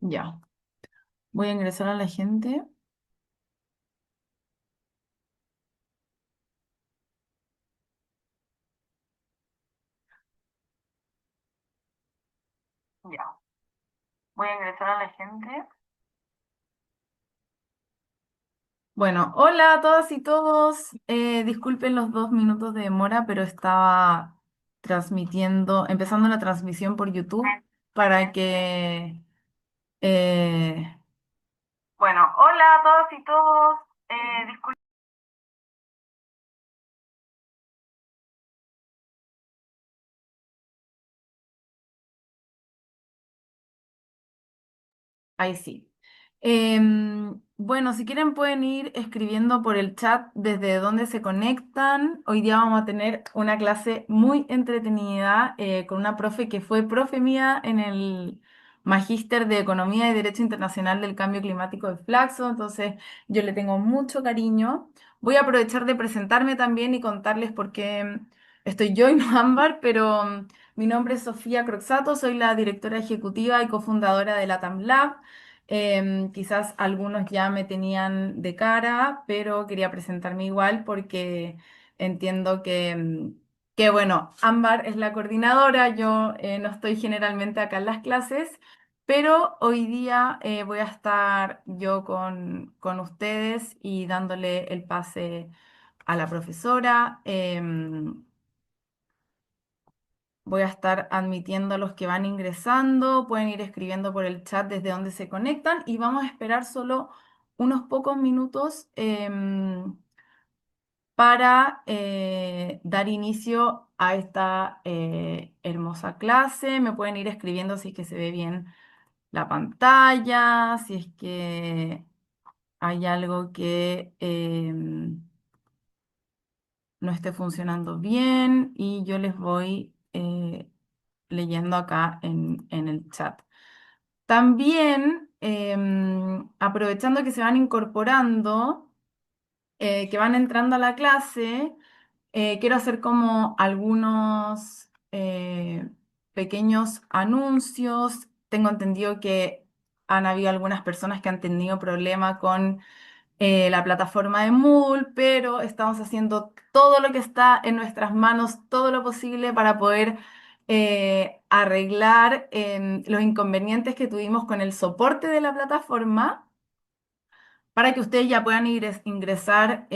Ya, voy a ingresar a la gente. Ya, voy a ingresar a la gente. Bueno, hola a todas y todos. Disculpen los 2 minutos de demora, pero estaba transmitiendo, empezando la transmisión por YouTube para que... eh, Bueno, hola a todas y todos. Disculpen. Ahí sí. Bueno, si quieren pueden ir escribiendo por el chat desde donde se conectan. Hoy día vamos a tener una clase muy entretenida con una profe que fue profe mía en el Magíster de Economía y Derecho Internacional del Cambio Climático de Flaxo. Entonces yo le tengo mucho cariño. Voy a aprovechar de presentarme también y contarles por qué estoy yo y no Ámbar, pero mi nombre es Sofía Croxato, soy la directora ejecutiva y cofundadora de la Lab. Quizás algunos ya me tenían de cara, pero quería presentarme igual porque entiendo que bueno, Ámbar es la coordinadora, yo no estoy generalmente acá en las clases, pero hoy día voy a estar yo con ustedes y dándole el pase a la profesora. Voy a estar admitiendo a los que van ingresando, pueden ir escribiendo por el chat desde donde se conectan y vamos a esperar solo unos pocos minutos para dar inicio a esta hermosa clase. Me pueden ir escribiendo si es que se ve bien la pantalla, si es que hay algo que no esté funcionando bien y yo les voy leyendo acá en el chat. También, aprovechando que se van incorporando, que van entrando a la clase, quiero hacer como algunos pequeños anuncios. Tengo entendido que han habido algunas personas que han tenido problema con la plataforma de Moodle, pero estamos haciendo todo lo que está en nuestras manos, todo lo posible para poder arreglar los inconvenientes que tuvimos con el soporte de la plataforma para que ustedes ya puedan ingresar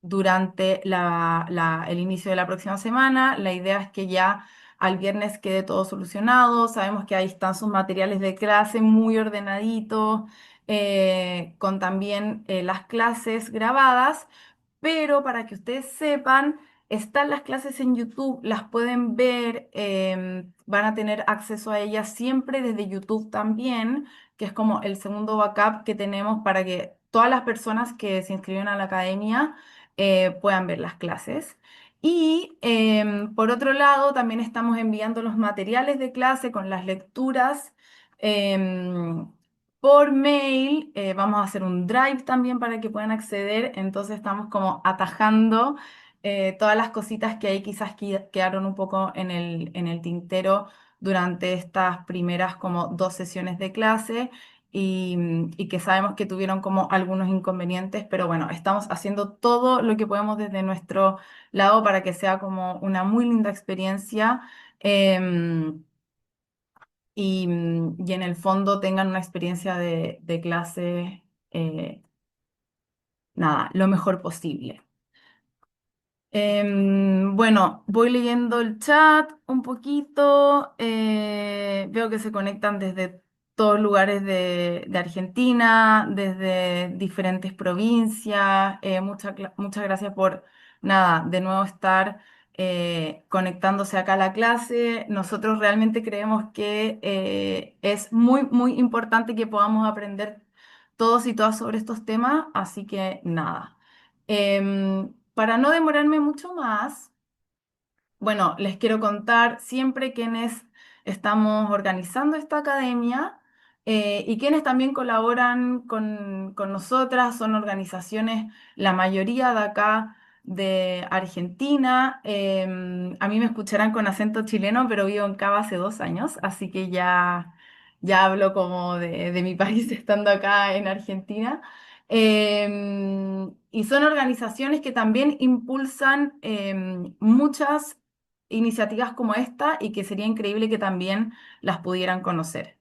durante el inicio de la próxima semana. La idea es que ya al viernes quede todo solucionado. Sabemos que ahí están sus materiales de clase muy ordenaditos, con también las clases grabadas, pero para que ustedes sepan, están las clases en YouTube, las pueden ver, van a tener acceso a ellas siempre desde YouTube también, que es como el segundo backup que tenemos para que todas las personas que se inscriben a la academia puedan ver las clases. Y por otro lado, también estamos enviando los materiales de clase con las lecturas. em, por mail. Vamos a hacer un drive también para que puedan acceder, entonces estamos como atajando todas las cositas que ahí quizás quedaron un poco en el tintero durante estas primeras como 2 sesiones de clase y que sabemos que tuvieron como algunos inconvenientes, pero bueno, estamos haciendo todo lo que podemos desde nuestro lado para que sea como una muy linda experiencia. em, y en el fondo tengan una experiencia de clase, nada, lo mejor posible. Bueno, voy leyendo el chat un poquito. Veo que se conectan desde todos lugares de Argentina, desde diferentes provincias. Muchas gracias por, nada, de nuevo estar conectándose acá a la clase. Nosotros realmente creemos que es muy, muy importante que podamos aprender todos y todas sobre estos temas, así que nada. Para no demorarme mucho más, bueno, les quiero contar siempre quiénes estamos organizando esta academia y quienes también colaboran con nosotras. Son organizaciones, la mayoría de acá de Argentina. A mí me escucharán con acento chileno, pero vivo en Cava hace 2 años, así que ya hablo como de mi país estando acá en Argentina. Y son organizaciones que también impulsan muchas iniciativas como esta y que sería increíble que también las pudieran conocer.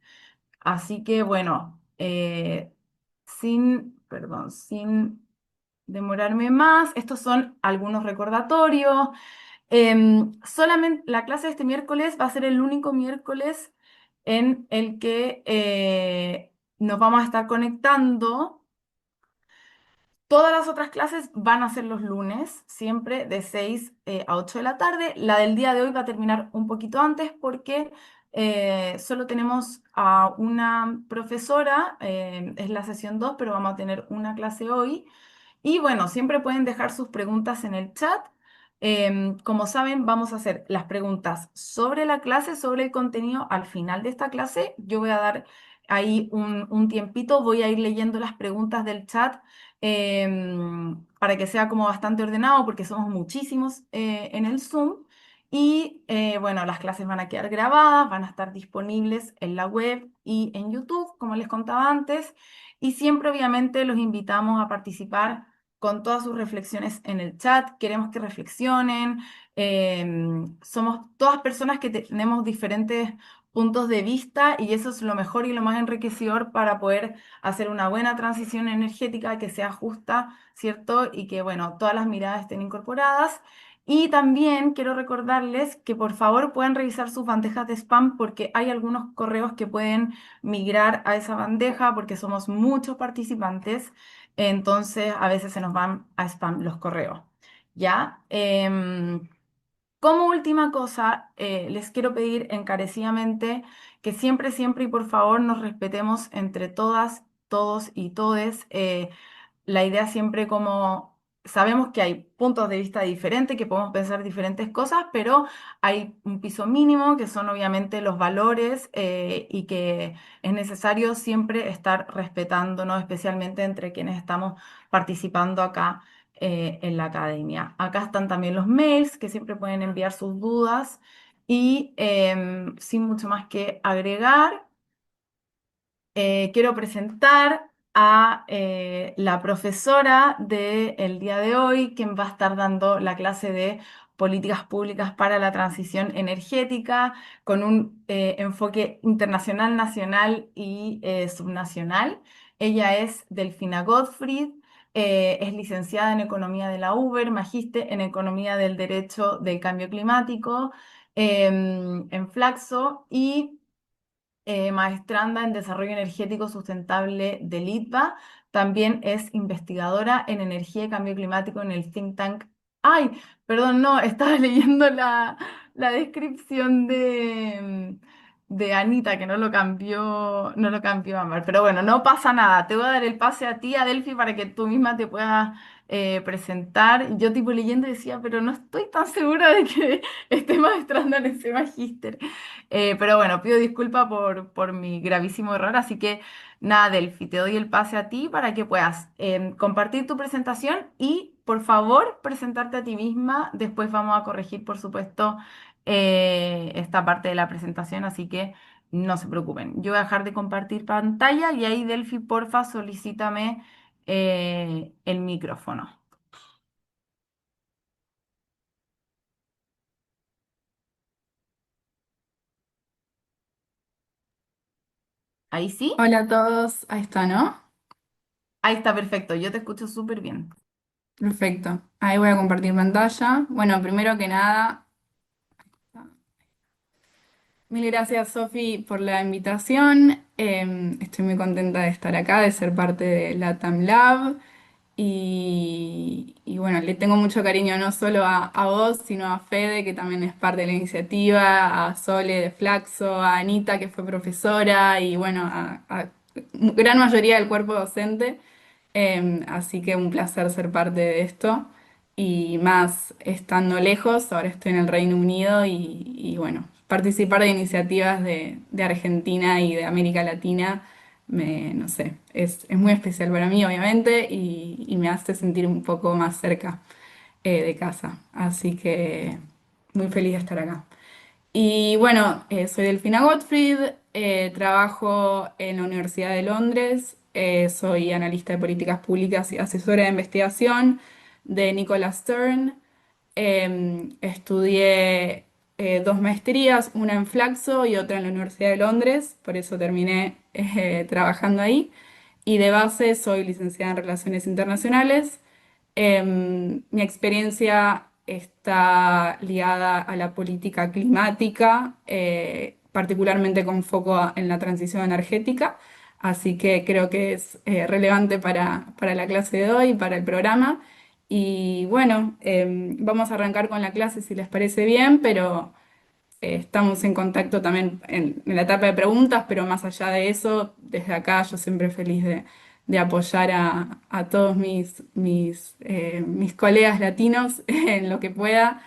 Así que bueno, sin demorarme más, estos son algunos recordatorios. Solamente la clase de este miércoles va a ser el único miércoles en el que nos vamos a estar conectando. Todas las otras clases van a ser los lunes, siempre de 6 a 8 de la tarde. La del día de hoy va a terminar un poquito antes porque solo tenemos a una profesora, es la sesión 2, pero vamos a tener una clase hoy. Y bueno, siempre pueden dejar sus preguntas en el chat. Como saben, vamos a hacer las preguntas sobre la clase, sobre el contenido al final de esta clase. Yo voy a dar ahí un tiempito, voy a ir leyendo las preguntas del chat para que sea como bastante ordenado, porque somos muchísimos en el Zoom. Y bueno, las clases van a quedar grabadas, van a estar disponibles en la web y en YouTube, como les contaba antes. Y siempre, obviamente, los invitamos a participar con todas sus reflexiones en el chat. Queremos que reflexionen. Somos todas personas que tenemos diferentes puntos de vista y eso es lo mejor y lo más enriquecedor para poder hacer una buena transición energética que sea justa, ¿cierto? Y que, bueno, todas las miradas estén incorporadas. Y también quiero recordarles que por favor pueden revisar sus bandejas de spam porque hay algunos correos que pueden migrar a esa bandeja porque somos muchos participantes, entonces a veces se nos van a spam los correos. ¿Ya? Como última cosa, les quiero pedir encarecidamente que siempre, siempre y por favor nos respetemos entre todas, todos y todes. La idea siempre como sabemos que hay puntos de vista diferentes, que podemos pensar diferentes cosas, pero hay un piso mínimo que son obviamente los valores y que es necesario siempre estar respetándonos, especialmente entre quienes estamos participando acá en la academia. Acá están también los mails que siempre pueden enviar sus dudas y sin mucho más que agregar. Quiero presentar a la profesora del día de hoy, quien va a estar dando la clase de políticas públicas para la transición energética con un enfoque internacional, nacional y subnacional. Ella es Delfina Gottfried. Es licenciada en Economía de la UBER, magíster en Economía del Derecho del Cambio Climático en Flaxo y maestranda en Desarrollo Energético Sustentable del ITBA. También es investigadora en energía y cambio climático en el think tank. Ay, perdón, no, estaba leyendo la descripción de Anita, que no lo cambió a Mar. Pero bueno, no pasa nada. Te voy a dar el pase a ti, a Delphi, para que tú misma te puedas presentar. Yo tipo leyendo decía, pero no estoy tan segura de que esté maestrando en ese magíster. Pero bueno, pido disculpas por mi gravísimo error, así que nada, Delphi, te doy el pase a ti para que puedas compartir tu presentación y por favor presentarte a ti misma. Después vamos a corregir, por supuesto, esta parte de la presentación, así que no se preocupen. Yo voy a dejar de compartir pantalla y ahí, Delphi, porfa, solicítame el micrófono. Ahí sí, Hola a todos, ahí está, ¿no? ahí está perfecto, yo te escucho súper bien. Perfecto. Ahí voy a compartir pantalla. Bueno, primero que nada, mil gracias Sofi por la invitación. Estoy muy contenta de estar acá, de ser parte de LATAM Lab. Y bueno, le tengo mucho cariño no solo a vos, sino a Fede, que también es parte de la iniciativa, a Sole de Flaxo, a Anita, que fue profesora, y bueno, a gran mayoría del cuerpo docente. Así que un placer ser parte de esto. Y más estando lejos, ahora estoy en el Reino Unido y bueno, participar de iniciativas de Argentina y de América Latina no sé, es muy especial para mí, obviamente, y me hace sentir un poco más cerca. de casa. Así que muy feliz de estar acá. Y bueno, soy Delfina Gottfried, trabajo en la Universidad de Londres, soy analista de políticas públicas y asesora de investigación de Nicholas Stern. Estudié dos maestrías, una en Flaxo y otra en la Universidad de Londres, por eso terminé trabajando ahí. Y de base soy licenciada en Relaciones Internacionales. Mi experiencia está ligada a la política climática, particularmente con foco en la transición energética, así que creo que es relevante para la clase de hoy, para el programa. Y bueno, vamos a arrancar con la clase si les parece bien, pero estamos en contacto también en la etapa de preguntas, pero más allá de eso, desde acá yo siempre feliz de apoyar a todos mis colegas latinos en lo que pueda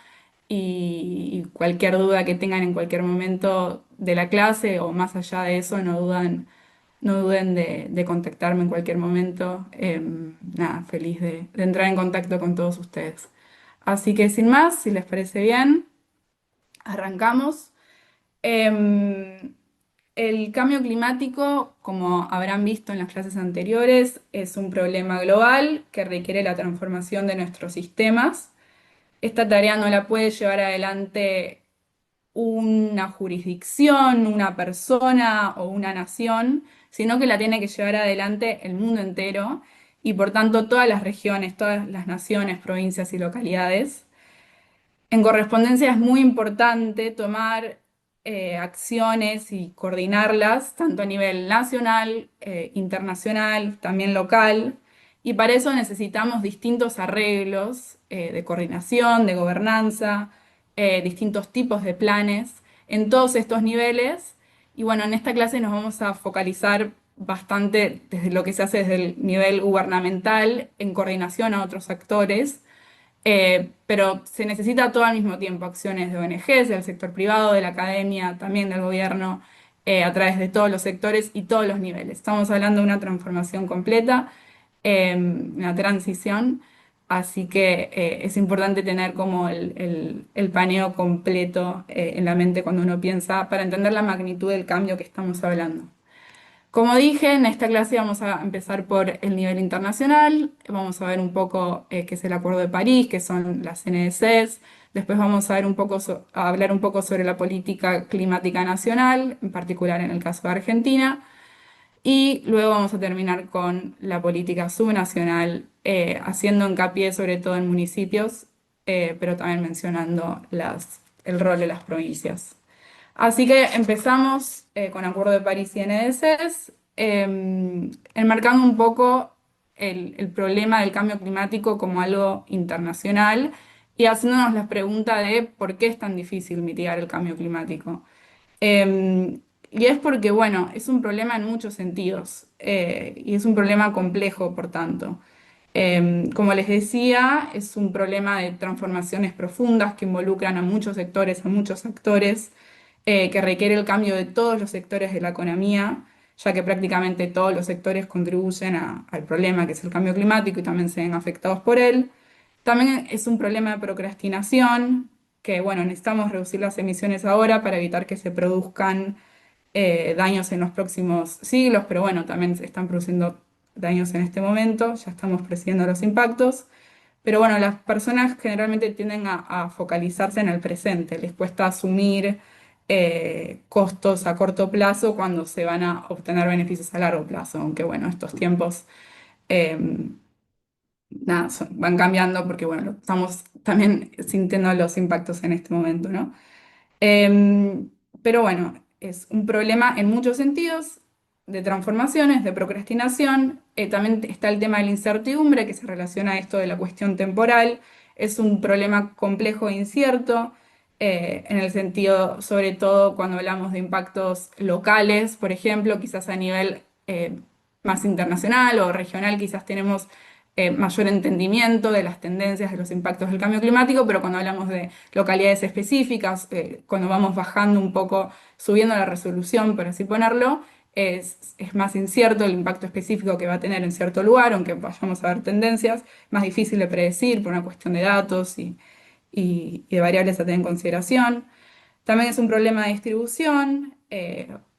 y cualquier duda que tengan en cualquier momento de la clase o más allá de eso, no duden de contactarme en cualquier momento. Nada, feliz de entrar en contacto con todos ustedes. Así que sin más, si les parece bien, arrancamos. Em, el cambio climático, como habrán visto en las clases anteriores, es un problema global que requiere la transformación de nuestros sistemas. Esta tarea no la puede llevar adelante una jurisdicción, una persona o una nación, sino que la tiene que llevar adelante el mundo entero y por tanto todas las regiones, todas las naciones, provincias y localidades. En correspondencia es muy importante tomar acciones y coordinarlas, tanto a nivel nacional, internacional, también local, y para eso necesitamos distintos arreglos de coordinación, de gobernanza, distintos tipos de planes en todos estos niveles. Y bueno, en esta clase nos vamos a focalizar bastante desde lo que se hace desde el nivel gubernamental en coordinación a otros actores, pero se necesita todo al mismo tiempo, acciones de ONGs, del sector privado, de la academia, también del gobierno, a través de todos los sectores y todos los niveles. Estamos hablando de una transformación completa, una transición, así que es importante tener como el paneo completo en la mente cuando uno piensa, para entender la magnitud del cambio que estamos hablando. Como dije, en esta clase vamos a empezar por el nivel internacional, vamos a ver un poco qué es el Acuerdo de París, qué son las NDCs, después vamos a ver un poco a hablar un poco sobre la política climática nacional, en particular en el caso de Argentina, y luego vamos a terminar con la política subnacional, haciendo hincapié sobre todo en municipios, pero también mencionando el rol de las provincias. Así que empezamos con Acuerdo de París y NDCs, enmarcando un poco el problema del cambio climático como algo internacional y haciéndonos la pregunta de por qué es tan difícil mitigar el cambio climático. Y es porque, bueno, es un problema en muchos sentidos y es un problema complejo, por tanto. Como les decía, es un problema de transformaciones profundas que involucran a muchos sectores, a muchos actores, que requiere el cambio de todos los sectores de la economía, ya que prácticamente todos los sectores contribuyen al problema que es el cambio climático y también se ven afectados por él. También es un problema de procrastinación, que bueno, necesitamos reducir las emisiones ahora para evitar que se produzcan daños en los próximos siglos, pero bueno, también se están produciendo daños en este momento, ya estamos presidiendo los impactos. Pero bueno, las personas generalmente tienden a focalizarse en el presente, les cuesta asumir costos a corto plazo cuando se van a obtener beneficios a largo plazo, aunque bueno, estos tiempos eh, nada, van cambiando porque bueno, estamos también sintiendo los impactos en este momento, ¿no? Em, pero bueno, es un problema en muchos sentidos, de transformaciones, de procrastinación. También está el tema de la incertidumbre que se relaciona a esto de la cuestión temporal. Es un problema complejo e incierto, en el sentido, sobre todo cuando hablamos de impactos locales, por ejemplo, quizás a nivel más internacional o regional, quizás tenemos mayor entendimiento de las tendencias de los impactos del cambio climático, pero cuando hablamos de localidades específicas, cuando vamos bajando un poco, subiendo la resolución, por así ponerlo, es más incierto el impacto específico que va a tener en cierto lugar, aunque vayamos a ver tendencias, más difícil de predecir por una cuestión de datos y de variables a tener en consideración. También es un problema de distribución,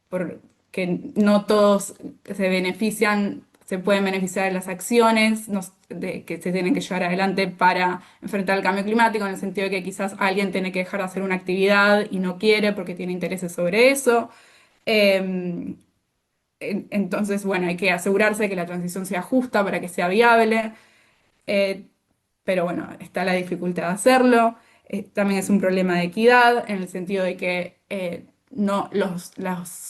porque no todos se benefician, se pueden beneficiar de las acciones que se tienen que llevar adelante para enfrentar el cambio climático, en el sentido de que quizás alguien tiene que dejar de hacer una actividad y no quiere porque tiene intereses sobre eso. Eh, entonces, bueno, hay que asegurarse que la transición sea justa para que sea viable. Eh, pero bueno, está la dificultad de hacerlo. También es un problema de equidad, en el sentido de que no, los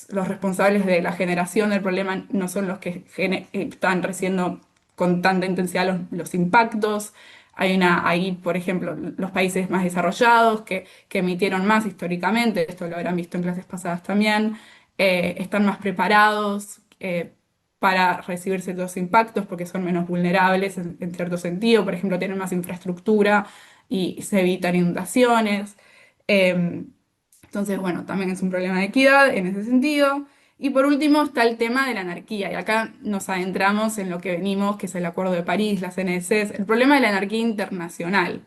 responsables de la generación del problema no son los que están recibiendo con tanta intensidad los impactos. Hay, por ejemplo, los países más desarrollados que emitieron más históricamente, esto lo habrán visto en clases pasadas también, están más preparados. Para recibir ciertos impactos porque son menos vulnerables en cierto sentido, por ejemplo, tienen más infraestructura y se evitan inundaciones. Eh, entonces, bueno, también es un problema de equidad en ese sentido. Y por último está el tema de la anarquía, y acá nos adentramos en lo que venimos, que es el Acuerdo de París, las NSC, el problema de la anarquía internacional,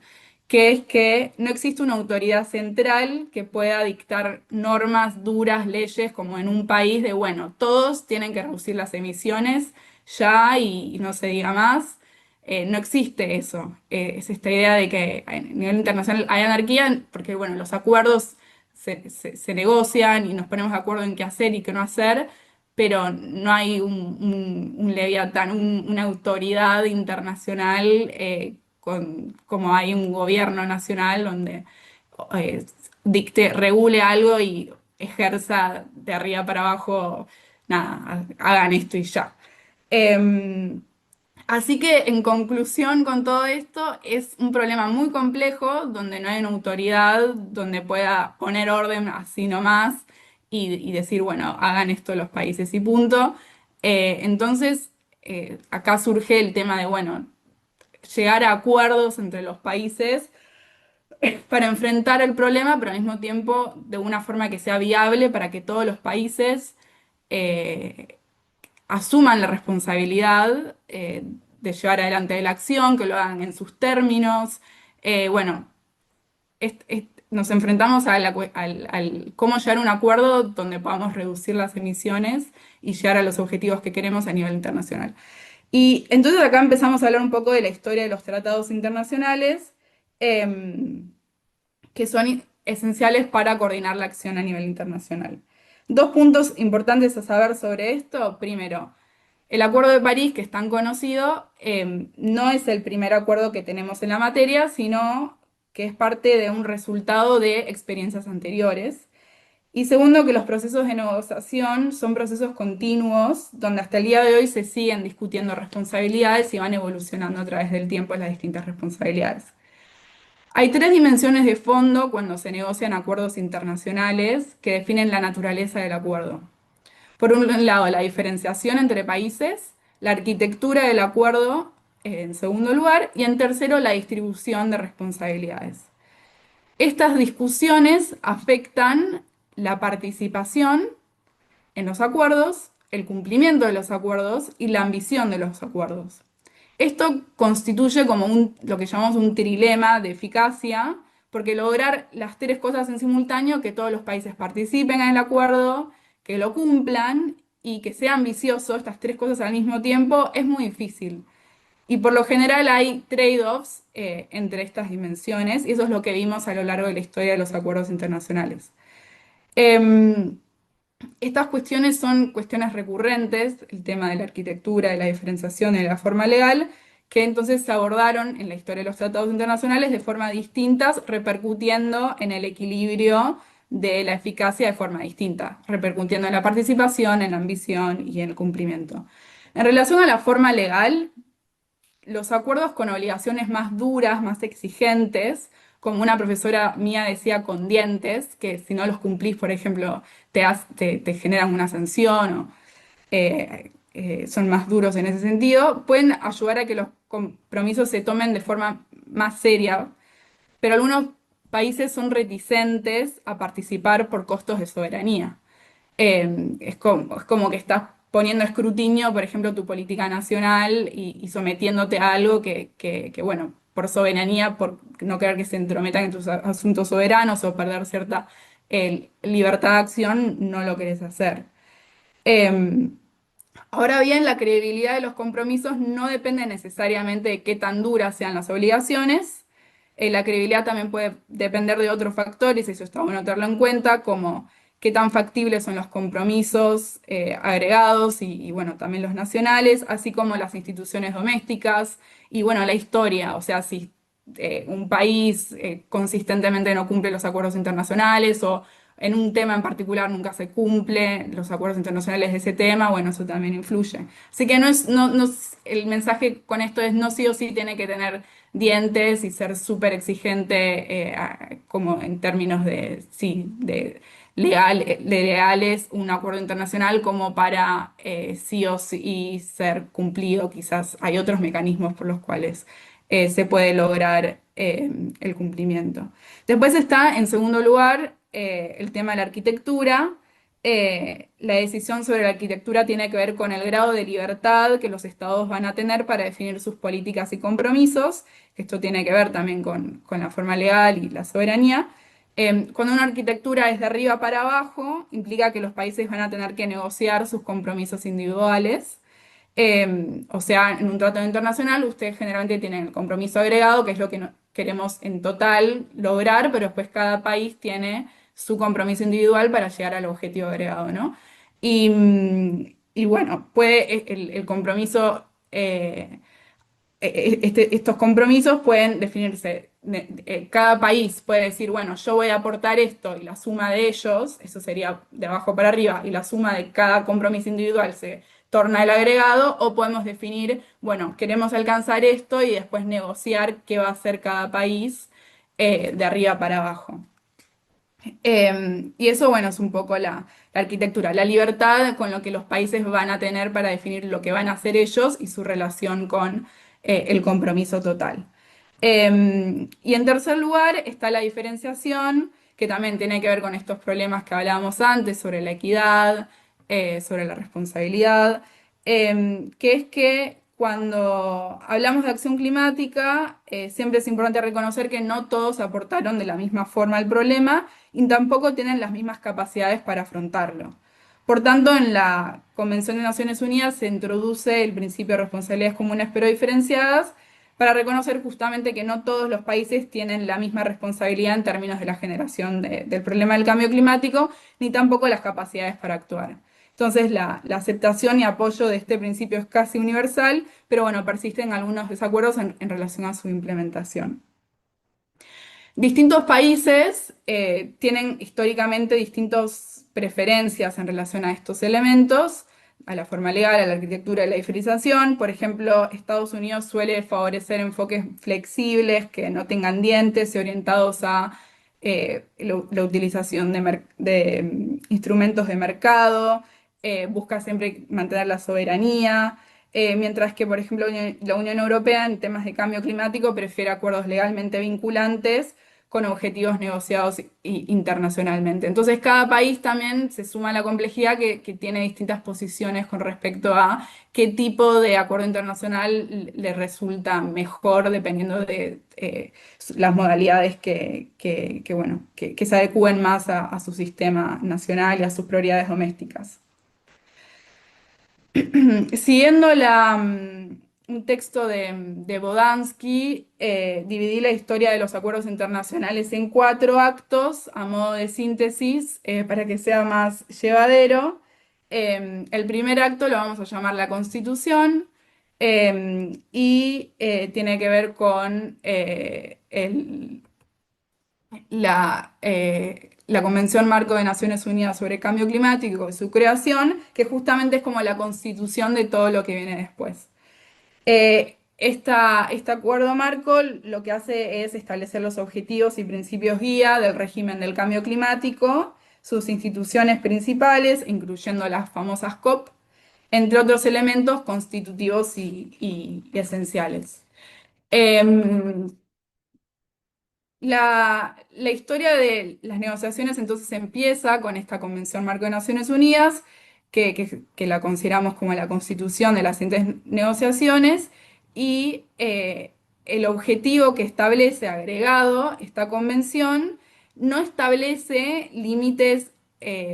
que es que no existe una autoridad central que pueda dictar normas duras, leyes, como en un país de, bueno, todos tienen que reducir las emisiones ya y no se diga más. No existe eso. Es esta idea de que a nivel internacional hay anarquía, porque, bueno, los acuerdos se negocian y nos ponemos de acuerdo en qué hacer y qué no hacer, pero no hay un leviatán, una autoridad internacional como hay un gobierno nacional donde eh, regule algo y ejerza de arriba para abajo, nada, hagan esto y ya. Em, Así que en conclusión con todo esto, es un problema muy complejo donde no hay una autoridad donde pueda poner orden así nomás y decir, bueno, hagan esto los países y punto. Entonces, acá surge el tema de, bueno, llegar a acuerdos entre los países para enfrentar el problema, pero al mismo tiempo de una forma que sea viable para que todos los países eh, asuman la responsabilidad de llevar adelante la acción, que lo hagan en sus términos. Bueno, nos enfrentamos al cómo llegar a un acuerdo donde podamos reducir las emisiones y llegar a los objetivos que queremos a nivel internacional. Y entonces acá empezamos a hablar un poco de la historia de los tratados internacionales, que son esenciales para coordinar la acción a nivel internacional. Dos puntos importantes a saber sobre esto. Primero, el Acuerdo de París, que es tan conocido, no es el primer acuerdo que tenemos en la materia, sino que es parte de un resultado de experiencias anteriores. Y segundo, que los procesos de negociación son procesos continuos, donde hasta el día de hoy se siguen discutiendo responsabilidades y van evolucionando a través del tiempo las distintas responsabilidades. Hay tres dimensiones de fondo cuando se negocian acuerdos internacionales que definen la naturaleza del acuerdo. Por un lado, la diferenciación entre países, la arquitectura del acuerdo, en segundo lugar, y en tercero, la distribución de responsabilidades. Estas discusiones afectan la participación en los acuerdos, el cumplimiento de los acuerdos y la ambición de los acuerdos. Esto constituye como lo que llamamos un trilema de eficacia, porque lograr las tres cosas en simultáneo, que todos los países participen en el acuerdo, que lo cumplan y que sea ambicioso, estas tres cosas al mismo tiempo, es muy difícil. Y por lo general hay trade-offs entre estas dimensiones, y eso es lo que vimos a lo largo de la historia de los acuerdos internacionales. Em, Estas cuestiones son cuestiones recurrentes, el tema de la arquitectura, de la diferenciación y de la forma legal, que entonces se abordaron en la historia de los tratados internacionales de forma distintas, repercutiendo en el equilibrio de la eficacia de forma distinta, repercutiendo en la participación, en la ambición y en el cumplimiento. En relación a la forma legal, los acuerdos con obligaciones más duras, más exigentes, como una profesora mía decía, con dientes, que si no los cumplís, por ejemplo, te generan una sanción o son más duros en ese sentido, pueden ayudar a que los compromisos se tomen de forma más seria, pero algunos países son reticentes a participar por costos de soberanía. Es como que estás poniendo a escrutinio, por ejemplo, tu política nacional y sometiéndote a algo que, bueno, por soberanía, por no querer que se entrometan en tus asuntos soberanos o perder cierta libertad de acción, no lo querés hacer. Eh, Ahora bien, la credibilidad de los compromisos no depende necesariamente de qué tan duras sean las obligaciones. La credibilidad también puede depender de otros factores, eso está bueno tenerlo en cuenta, como qué tan factibles son los compromisos agregados y, bueno, también los nacionales, así como las instituciones domésticas y, bueno, la historia, o sea, si un país consistentemente no cumple los acuerdos internacionales o en un tema en particular nunca se cumple los acuerdos internacionales de ese tema, bueno, eso también influye. Así que el mensaje con esto es no sí o sí tiene que tener dientes y ser súper exigente como en términos de, sí, de legales un acuerdo internacional como para sí o sí ser cumplido. Quizás hay otros mecanismos por los cuales se puede lograr el cumplimiento. Después está, en segundo lugar, el tema de la arquitectura. La decisión sobre la arquitectura tiene que ver con el grado de libertad que los estados van a tener para definir sus políticas y compromisos. Esto tiene que ver también con la forma legal y la soberanía. Cuando una arquitectura es de arriba para abajo, implica que los países van a tener que negociar sus compromisos individuales. O sea, en un tratado internacional, ustedes generalmente tienen el compromiso agregado, que es lo que queremos en total lograr, pero después cada país tiene su compromiso individual para llegar al objetivo agregado, ¿no? Y bueno, puede el compromiso estos compromisos pueden definirse, cada país puede decir, bueno, yo voy a aportar esto y la suma de ellos, eso sería de abajo para arriba, y la suma de cada compromiso individual se torna el agregado, o podemos definir, bueno, queremos alcanzar esto y después negociar qué va a hacer cada país de arriba para abajo. Y eso, bueno, es un poco la arquitectura, la libertad con lo que los países van a tener para definir lo que van a hacer ellos y su relación con el compromiso total. Y en tercer lugar está la diferenciación, que también tiene que ver con estos problemas que hablábamos antes sobre la equidad, sobre la responsabilidad, que es que cuando hablamos de acción climática, siempre es importante reconocer que no todos aportaron de la misma forma al problema y tampoco tienen las mismas capacidades para afrontarlo. Por tanto, en la Convención de Naciones Unidas se introduce el principio de responsabilidades comunes pero diferenciadas para reconocer justamente que no todos los países tienen la misma responsabilidad en términos de la generación del problema del cambio climático, ni tampoco las capacidades para actuar. Entonces, la aceptación y apoyo de este principio es casi universal, pero bueno, persisten algunos desacuerdos en relación a su implementación. Distintos países tienen históricamente distintas preferencias en relación a estos elementos, a la forma legal, a la arquitectura y la diferenciación. Por ejemplo, Estados Unidos suele favorecer enfoques flexibles que no tengan dientes y orientados a la utilización de instrumentos de mercado, busca siempre mantener la soberanía. Mientras que, por ejemplo, la Unión Europea en temas de cambio climático prefiere acuerdos legalmente vinculantes con objetivos negociados internacionalmente. Entonces, cada país también se suma a la complejidad que tiene distintas posiciones con respecto a qué tipo de acuerdo internacional le resulta mejor dependiendo de las modalidades bueno, que se adecúen más a su sistema nacional y a sus prioridades domésticas. Siguiendo un texto de Bodansky, dividí la historia de los acuerdos internacionales en cuatro actos a modo de síntesis para que sea más llevadero. El primer acto lo vamos a llamar la Constitución y tiene que ver con la Convención Marco de Naciones Unidas sobre Cambio Climático y su creación, que justamente es como la constitución de todo lo que viene después. Este acuerdo marco lo que hace es establecer los objetivos y principios guía del régimen del cambio climático, sus instituciones principales, incluyendo las famosas COP, entre otros elementos constitutivos y esenciales. Em, La historia de las negociaciones entonces empieza con esta Convención Marco de Naciones Unidas, que la consideramos como la constitución de las siguientes negociaciones, y el objetivo que establece agregado esta convención no establece límites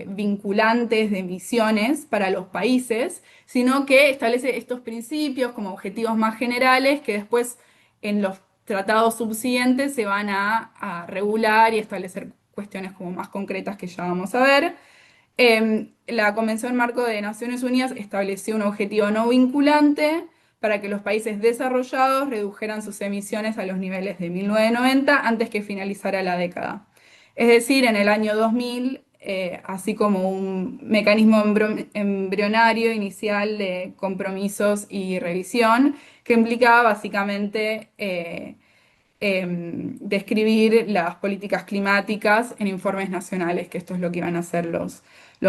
vinculantes de emisiones para los países, sino que establece estos principios como objetivos más generales que después en los tratados subsiguientes se van a regular y establecer cuestiones como más concretas que ya vamos a ver. La Convención Marco de Naciones Unidas estableció un objetivo no vinculante para que los países desarrollados redujeran sus emisiones a los niveles de 1990 antes que finalizara la década. Es decir, en el año 2000, así como un mecanismo embrionario inicial de compromisos y revisión que implicaba básicamente describir las políticas climáticas en informes nacionales, que esto es lo que iban a hacer los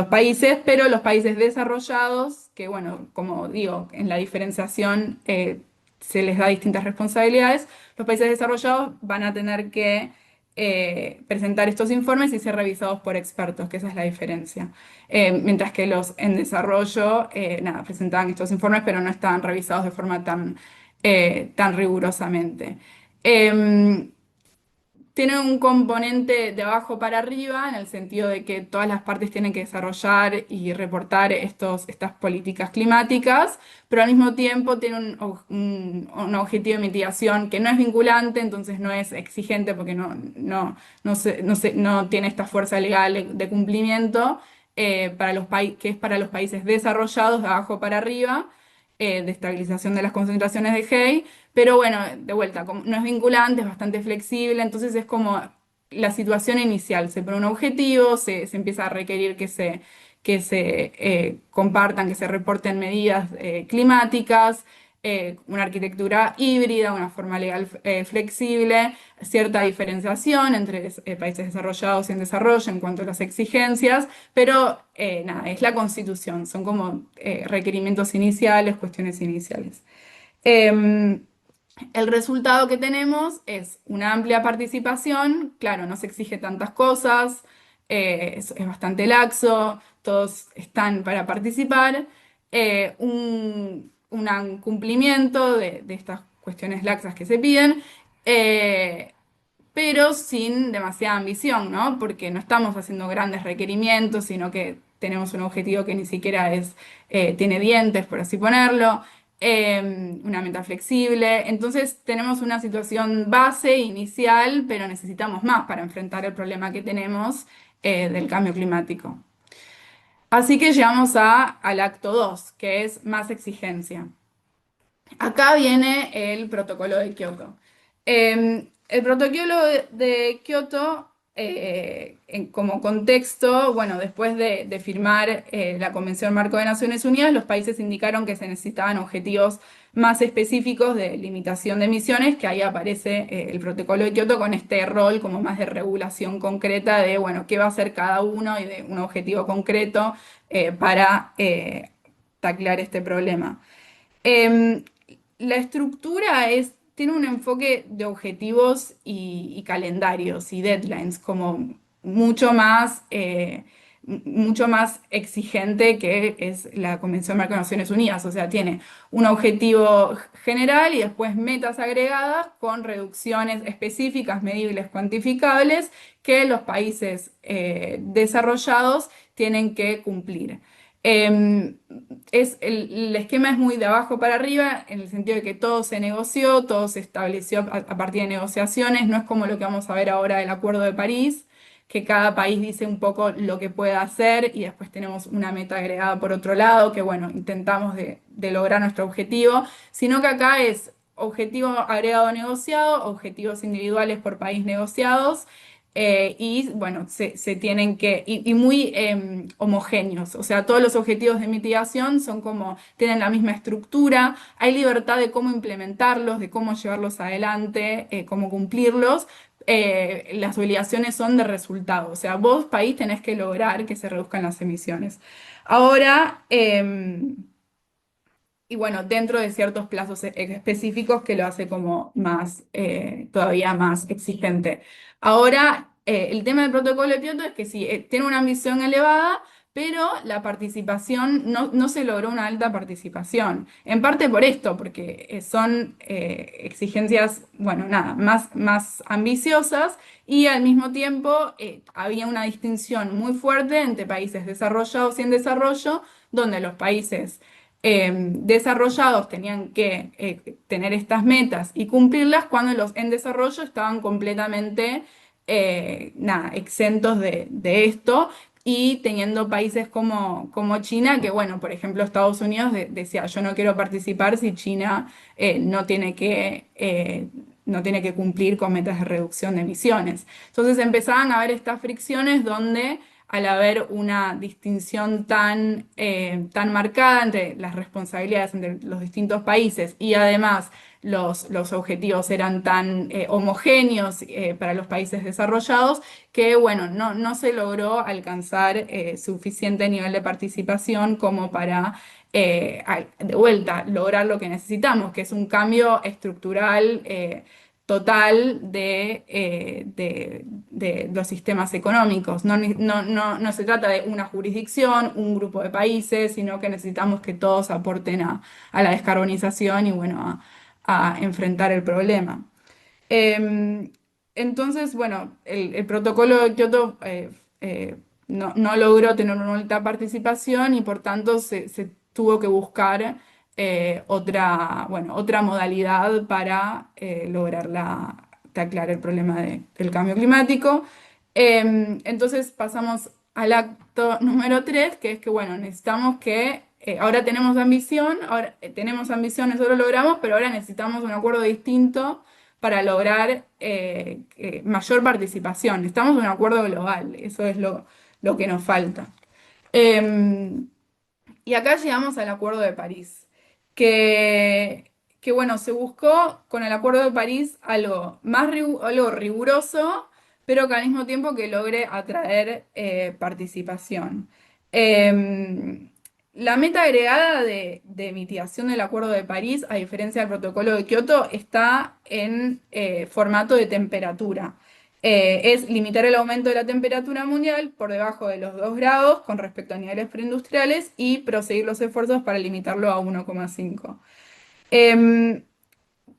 países, pero los países desarrollados, que bueno, como digo, en la diferenciación se les da distintas responsabilidades, los países desarrollados van a tener que presentar estos informes y ser revisados por expertos, que esa es la diferencia. Mientras que los en desarrollo, nada, presentaban estos informes, pero no estaban revisados de forma tan rigurosamente. Em, Tiene un componente de abajo para arriba, en el sentido de que todas las partes tienen que desarrollar y reportar estas políticas climáticas, pero al mismo tiempo tiene un objetivo de mitigación que no es vinculante, entonces no es exigente porque no tiene esta fuerza legal de cumplimiento que es para los países desarrollados, de abajo para arriba, de estabilización de las concentraciones de Hay. Pero bueno, de vuelta, no es vinculante, es bastante flexible, entonces es como la situación inicial. Se pone un objetivo, se empieza a requerir que se compartan, que se reporten medidas climáticas, una arquitectura híbrida, una forma legal flexible, cierta diferenciación entre países desarrollados y en desarrollo en cuanto a las exigencias, pero nada, es la constitución, son como requerimientos iniciales, cuestiones iniciales. Em, el resultado que tenemos es una amplia participación, claro, no se exige tantas cosas, es bastante laxo, todos están para participar, un cumplimiento de estas cuestiones laxas que se piden, eh, pero sin demasiada ambición, ¿no? Porque no estamos haciendo grandes requerimientos, sino que tenemos un objetivo que ni siquiera tiene dientes, por así ponerlo, una meta flexible. Entonces tenemos una situación base inicial, pero necesitamos más para enfrentar el problema que tenemos del cambio climático. Así que llegamos al acto 2, que es más exigencia. Acá viene el protocolo de Kioto. El protocolo de Kioto, como contexto, bueno, después de firmar la Convención Marco de Naciones Unidas, los países indicaron que se necesitaban objetivos más específicos de limitación de emisiones, que ahí aparece el protocolo de Kioto con este rol como más de regulación concreta de, bueno, qué va a hacer cada uno y de un objetivo concreto para taclear este problema. Em, la estructura tiene un enfoque de objetivos y calendarios y deadlines como mucho mucho más exigente que es la Convención Marco de Naciones Unidas. O sea, tiene un objetivo general y después metas agregadas con reducciones específicas, medibles, cuantificables que los países desarrollados tienen que cumplir. Em, el esquema es muy de abajo para arriba, en el sentido de que todo se negoció, todo se estableció a partir de negociaciones, no es como lo que vamos a ver ahora del Acuerdo de París, que cada país dice un poco lo que puede hacer y después tenemos una meta agregada por otro lado, que bueno, intentamos de lograr nuestro objetivo, sino que acá es objetivo agregado negociado, objetivos individuales por país negociados y bueno, se tienen y muy homogéneos, o sea, todos los objetivos de mitigación son como, tienen la misma estructura, hay libertad de cómo implementarlos, de cómo llevarlos adelante, cómo cumplirlos. Las obligaciones son de resultado, o sea, vos, país, tenés que lograr que se reduzcan las emisiones. Ahora, Y bueno, dentro de ciertos plazos específicos que lo hace como más, todavía más exigente. Ahora, el tema del protocolo de Kioto es que sí, tiene una ambición elevada, pero la participación, no se logró una alta participación. En parte por esto, porque son exigencias, bueno, nada, más ambiciosas y al mismo tiempo había una distinción muy fuerte entre países desarrollados y en desarrollo, donde los países desarrollados tenían que tener estas metas y cumplirlas cuando los en desarrollo estaban completamente nada, exentos de esto y teniendo países como China, que bueno, por ejemplo, Estados Unidos decía, yo no quiero participar si China no tiene que cumplir con metas de reducción de emisiones. Entonces empezaban a haber estas fricciones donde al haber una distinción tan marcada entre las responsabilidades entre los distintos países y además los objetivos eran tan homogéneos para los países desarrollados que, bueno, no se logró alcanzar suficiente nivel de participación como para, de vuelta, lograr lo que necesitamos, que es un cambio estructural. Total de los sistemas económicos. No se trata de una jurisdicción, un grupo de países, sino que necesitamos que todos aporten a la descarbonización y bueno, a enfrentar el problema. Eh, entonces, bueno, el protocolo de Kioto no logró tener una alta participación y por tanto se tuvo que buscar otra modalidad para lograr taclar el problema del cambio climático. Entonces pasamos al acto número 3, que es que, bueno, necesitamos que, ahora tenemos ambición, ahora tenemos ambición, eso lo logramos, pero ahora necesitamos un acuerdo distinto para lograr mayor participación. Necesitamos un acuerdo global, eso es lo que nos falta. Em, y acá llegamos al Acuerdo de París, que bueno, se buscó con el Acuerdo de París algo riguroso, pero que al mismo tiempo que logre atraer participación. Eh, la meta agregada de mitigación del Acuerdo de París, a diferencia del Protocolo de Kioto, está en formato de temperatura. Es limitar el aumento de la temperatura mundial por debajo de los 2 grados con respecto a niveles preindustriales y proseguir los esfuerzos para limitarlo a 1,5. Em,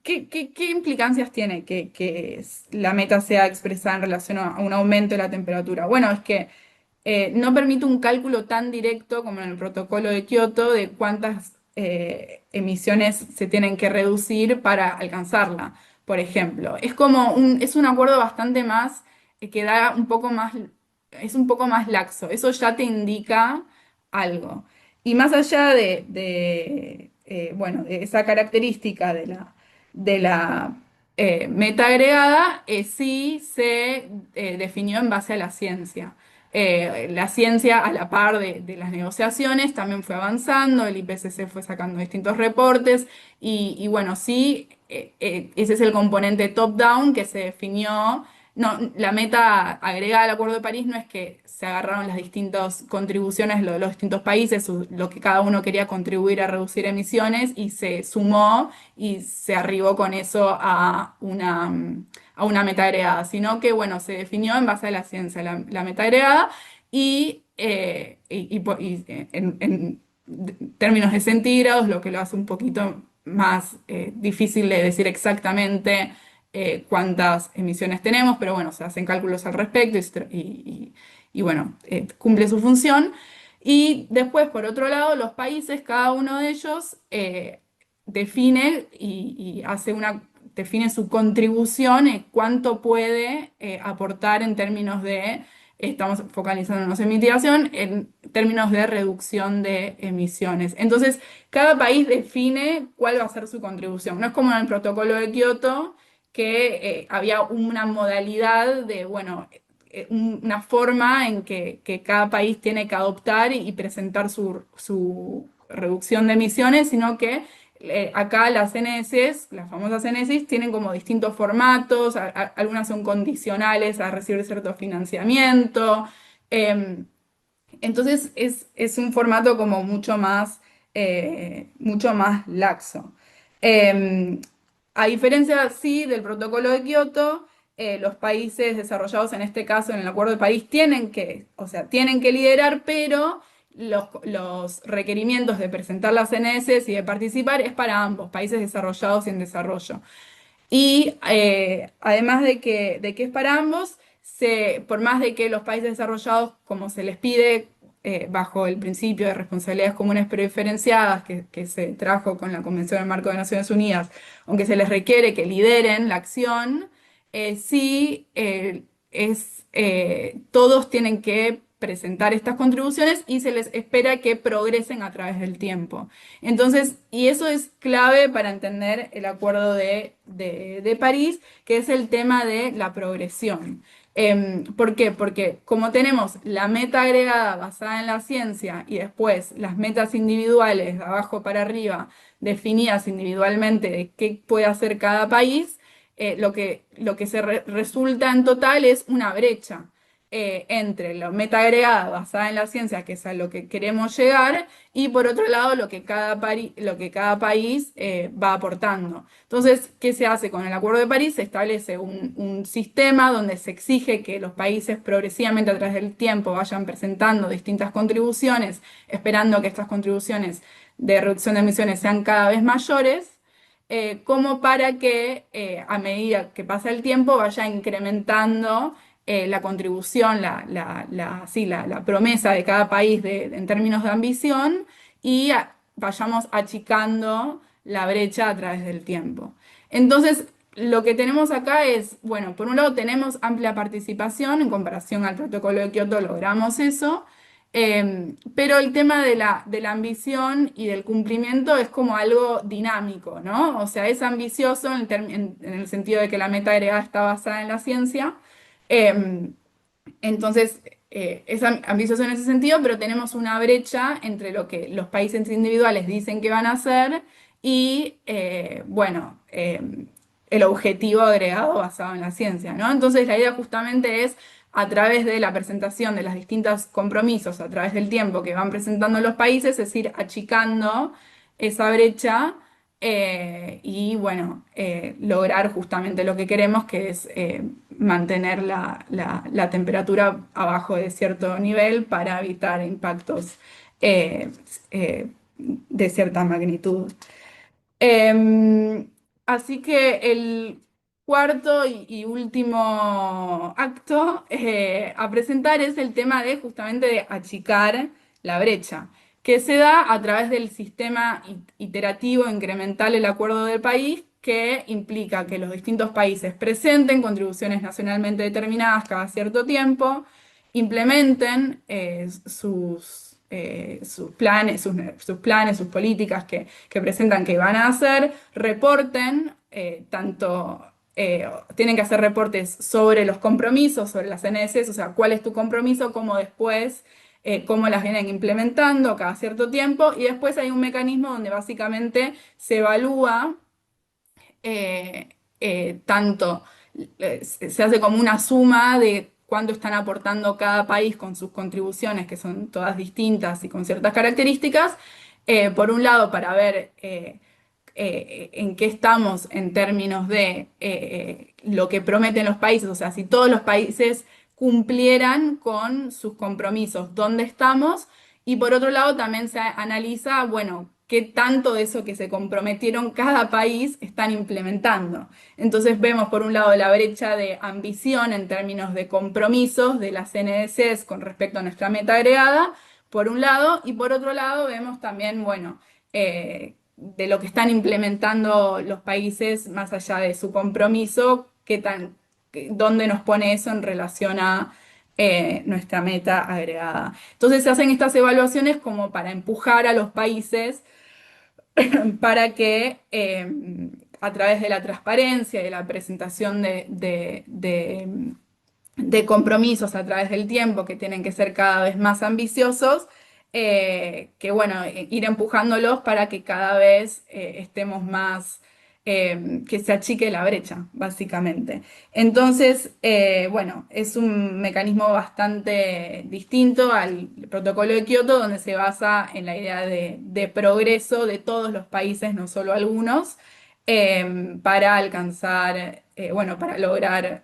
¿qué implicancias tiene que la meta sea expresada en relación a un aumento de la temperatura? Bueno, es que no permite un cálculo tan directo como en el protocolo de Kioto de cuántas emisiones se tienen que reducir para alcanzarla, por ejemplo. Es un acuerdo bastante más, que da un poco más, es un poco más laxo. Eso ya te indica algo. Y más allá bueno, de esa característica de la meta agregada, sí se definió en base a la ciencia. La ciencia, a la par de las negociaciones, también fue avanzando, el IPCC fue sacando distintos reportes y bueno, sí, ese es el componente top-down que se definió. No, la meta agregada al Acuerdo de París no es que se agarraron las distintas contribuciones de los distintos países, lo que cada uno quería contribuir a reducir emisiones y se sumó y se arribó con eso a una meta agregada, sino que, bueno, se definió en base a la ciencia la meta agregada y en términos de centígrados, lo que lo hace un poquito más difícil de decir exactamente cuántas emisiones tenemos, pero bueno, se hacen cálculos al respecto y bueno, cumple su función. Y después, por otro lado, los países, cada uno de ellos define y define su contribución, cuánto puede aportar en términos estamos focalizándonos en mitigación, en términos de reducción de emisiones. Entonces, cada país define cuál va a ser su contribución. No es como en el protocolo de Kioto, que había una modalidad bueno, una forma en que cada país tiene que adoptar y presentar su reducción de emisiones, sino que acá las CNS, las famosas CNS, tienen como distintos formatos, algunas son condicionales a recibir cierto financiamiento. Entonces es un formato como mucho más mucho más laxo. Eh, a diferencia, sí, del protocolo de Kioto, los países desarrollados, en este caso en el Acuerdo de París, tienen que, o sea, tienen que liderar, pero los requerimientos de presentar las CNS y de participar es para ambos, países desarrollados y en desarrollo. Y además de que es para ambos, por más de que los países desarrollados, como se les pide bajo el principio de responsabilidades comunes preferenciadas que se trajo con la Convención del Marco de Naciones Unidas, aunque se les requiere que lideren la acción, sí todos tienen que presentar estas contribuciones y se les espera que progresen a través del tiempo. Entonces, y eso es clave para entender el Acuerdo de París, que es el tema de la progresión. ¿Por qué? Porque como tenemos la meta agregada basada en la ciencia y después las metas individuales de abajo para arriba definidas individualmente de qué puede hacer cada país, lo que resulta en total es una brecha entre la meta agregada basada en la ciencia, que es a lo que queremos llegar, y por otro lado lo que cada país va aportando. Entonces, ¿qué se hace con el Acuerdo de París? Se establece un sistema donde se exige que los países progresivamente a través del tiempo vayan presentando distintas contribuciones, esperando que estas contribuciones de reducción de emisiones sean cada vez mayores. Como para que a medida que pasa el tiempo vaya incrementando la contribución, sí, la promesa de cada país en términos de ambición y vayamos achicando la brecha a través del tiempo. Entonces, lo que tenemos acá es, bueno, por un lado tenemos amplia participación, en comparación al protocolo de Kioto logramos eso, pero el tema de la ambición y del cumplimiento es como algo dinámico, ¿no? O sea, es ambicioso en el sentido de que la meta agregada está basada en la ciencia. eh, entonces, es ambicioso en ese sentido, pero tenemos una brecha entre lo que los países individuales dicen que van a hacer y, bueno, el objetivo agregado basado en la ciencia, ¿no? Entonces, la idea justamente es, a través de la presentación de los distintos compromisos, a través del tiempo que van presentando los países, es ir achicando esa brecha y bueno, lograr justamente lo que queremos, que es mantener la temperatura abajo de cierto nivel para evitar impactos eh, eh, de cierta magnitud. Así que el cuarto y último acto a presentar es el tema de justamente de achicar la brecha, que se da a través del sistema iterativo incremental el acuerdo del país, que implica que los distintos países presenten contribuciones nacionalmente determinadas cada cierto tiempo, implementen sus planes, sus políticas que presentan que van a hacer, reporten, tienen que hacer reportes sobre los compromisos, sobre las NDCs, o sea, cuál es tu compromiso, cómo después, cómo las vienen implementando cada cierto tiempo, y después hay un mecanismo donde básicamente se evalúa tanto, se hace como una suma de cuánto están aportando cada país con sus contribuciones, que son todas distintas y con ciertas características, por un lado para ver en qué estamos en términos de lo que prometen los países, o sea, si todos los países cumplieran con sus compromisos, dónde estamos, y por otro lado también se analiza, bueno, qué tanto de eso que se comprometieron cada país están implementando. Entonces vemos por un lado la brecha de ambición en términos de compromisos de las NDCs con respecto a nuestra meta agregada, por un lado, y por otro lado vemos también, bueno, de lo que están implementando los países más allá de su compromiso, dónde nos pone eso en relación a nuestra meta agregada. Entonces se hacen estas evaluaciones como para empujar a los países para que a través de la transparencia y de la presentación de compromisos a través del tiempo que tienen que ser cada vez más ambiciosos, que bueno, ir empujándolos para que cada vez estemos más que se achique la brecha, básicamente. Entonces, bueno, es un mecanismo bastante distinto al protocolo de Kioto, donde se basa en la idea de progreso de todos los países, no solo algunos, para alcanzar, bueno, para lograr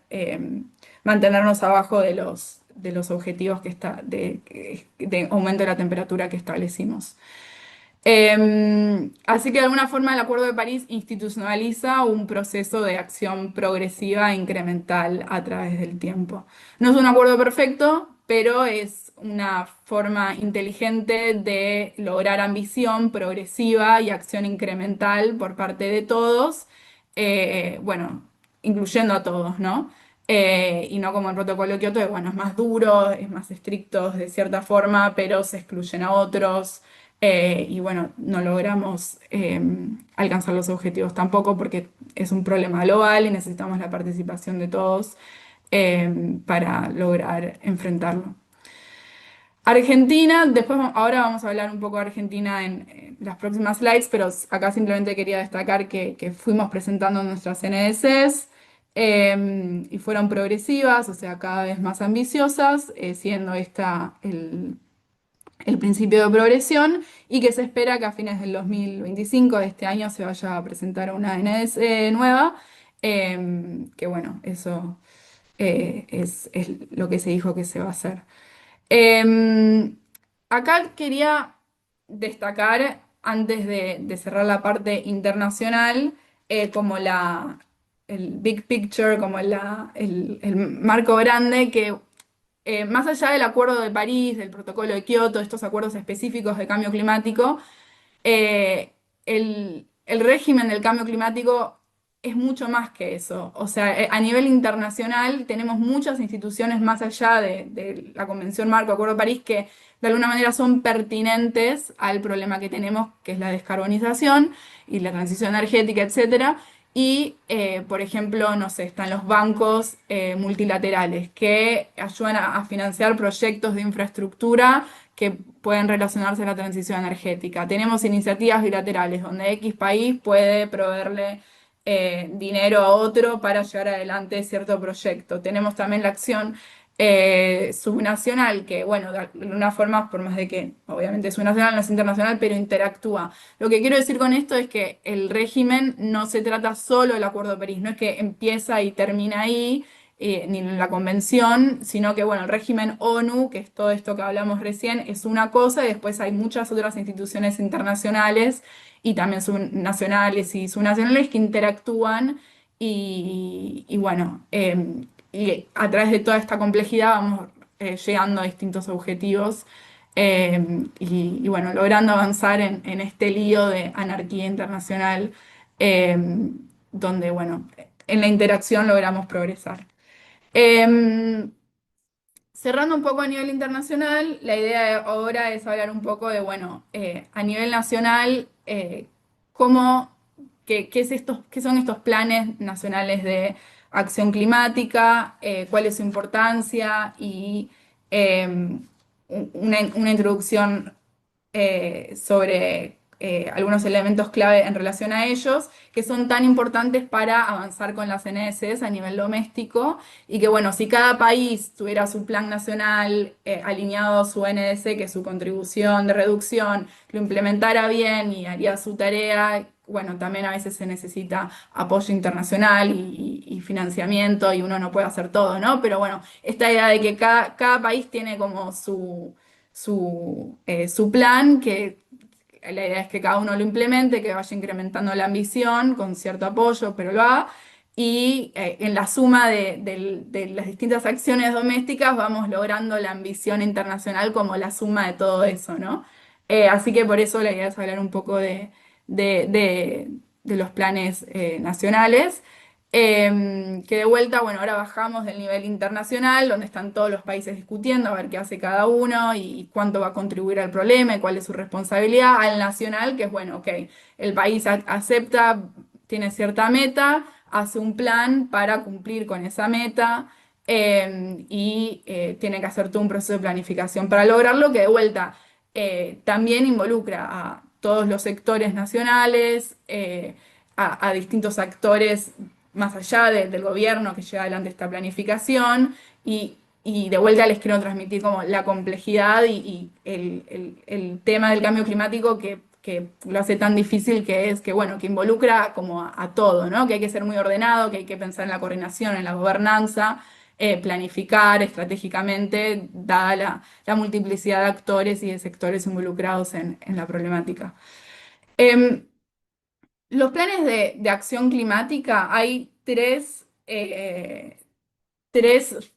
mantenernos abajo de los objetivos de aumento de la temperatura que establecimos. Así que de alguna forma el Acuerdo de París institucionaliza un proceso de acción progresiva e incremental a través del tiempo. No es un acuerdo perfecto, pero es una forma inteligente de lograr ambición progresiva y acción incremental por parte de todos, bueno, incluyendo a todos, ¿no? Y no como el protocolo de Kioto, que bueno, es más duro, es más estricto de cierta forma, pero se excluyen a otros. Y bueno, no logramos alcanzar los objetivos tampoco porque es un problema global y necesitamos la participación de todos para lograr enfrentarlo. Argentina, ahora vamos a hablar un poco de Argentina en las próximas slides, pero acá simplemente quería destacar que fuimos presentando nuestras NDCs y fueron progresivas, o sea, cada vez más ambiciosas, siendo esta el principio de progresión y que se espera que a fines del 2025 de este año se vaya a presentar una NS nueva, que bueno, eso es lo que se dijo que se va a hacer. Eh, Acá quería destacar, antes de cerrar la parte internacional, como el big picture, como el marco grande, que más allá del Acuerdo de París, del Protocolo de Kioto, estos acuerdos específicos de cambio climático, eh, el régimen del cambio climático es mucho más que eso. O sea, a nivel internacional tenemos muchas instituciones más allá de la Convención Marco Acuerdo de París que de alguna manera son pertinentes al problema que tenemos, que es la descarbonización y la transición energética, etcétera. Y, por ejemplo, no sé, están los bancos multilaterales que ayudan a financiar proyectos de infraestructura que pueden relacionarse a la transición energética. Tenemos iniciativas bilaterales donde X país puede proveerle dinero a otro para llevar adelante cierto proyecto. Tenemos también la acción subnacional, que, bueno, de alguna forma, por más de que obviamente es subnacional, no es internacional, pero interactúa. Lo que quiero decir con esto es que el régimen no se trata solo del Acuerdo de París, no es que empieza y termina ahí, ni en la convención, sino que, bueno, el régimen ONU, que es todo esto que hablamos recién, es una cosa y después hay muchas otras instituciones internacionales y también subnacionales y subnacionales que interactúan y bueno, y a través de toda esta complejidad vamos llegando a distintos objetivos y bueno, logrando avanzar en este lío de anarquía internacional eh, donde, bueno, en la interacción logramos progresar. Em, Cerrando un poco a nivel internacional, la idea ahora es hablar un poco de, bueno, a nivel nacional, cómo, qué es qué son estos planes nacionales de acción climática, cuál es su importancia y una introducción sobre algunos elementos clave en relación a ellos, que son tan importantes para avanzar con las NDCs a nivel doméstico, y que bueno, si cada país tuviera su plan nacional alineado a su NDC, que es su contribución de reducción, lo implementara bien y haría su tarea. Bueno, también a veces se necesita apoyo internacional y financiamiento y uno no puede hacer todo, ¿no? Pero bueno, esta idea de que cada país tiene como su plan, que la idea es que cada uno lo implemente, que vaya incrementando la ambición con cierto apoyo, pero lo haga. Y en la suma de las distintas acciones domésticas vamos logrando la ambición internacional como la suma de todo eso, ¿no? Así que por eso la idea es hablar un poco de los planes nacionales. Que de vuelta, bueno, ahora bajamos del nivel internacional, donde están todos los países discutiendo a ver qué hace cada uno y cuánto va a contribuir al problema y cuál es su responsabilidad, al nacional, que es, bueno, ok, el país acepta, tiene cierta meta, hace un plan para cumplir con esa meta y tiene que hacer todo un proceso de planificación para lograrlo, que de vuelta también involucra a todos los sectores nacionales. a distintos actores más allá del gobierno que lleva adelante esta planificación y de vuelta les quiero transmitir como la complejidad y el tema del cambio climático que lo hace tan difícil que es que, bueno, que involucra como a todo, ¿no? Que hay que ser muy ordenado, que hay que pensar en la coordinación, en la gobernanza, planificar estratégicamente, dada la multiplicidad de actores y de sectores involucrados en la problemática. Em, los planes de acción climática, hay tres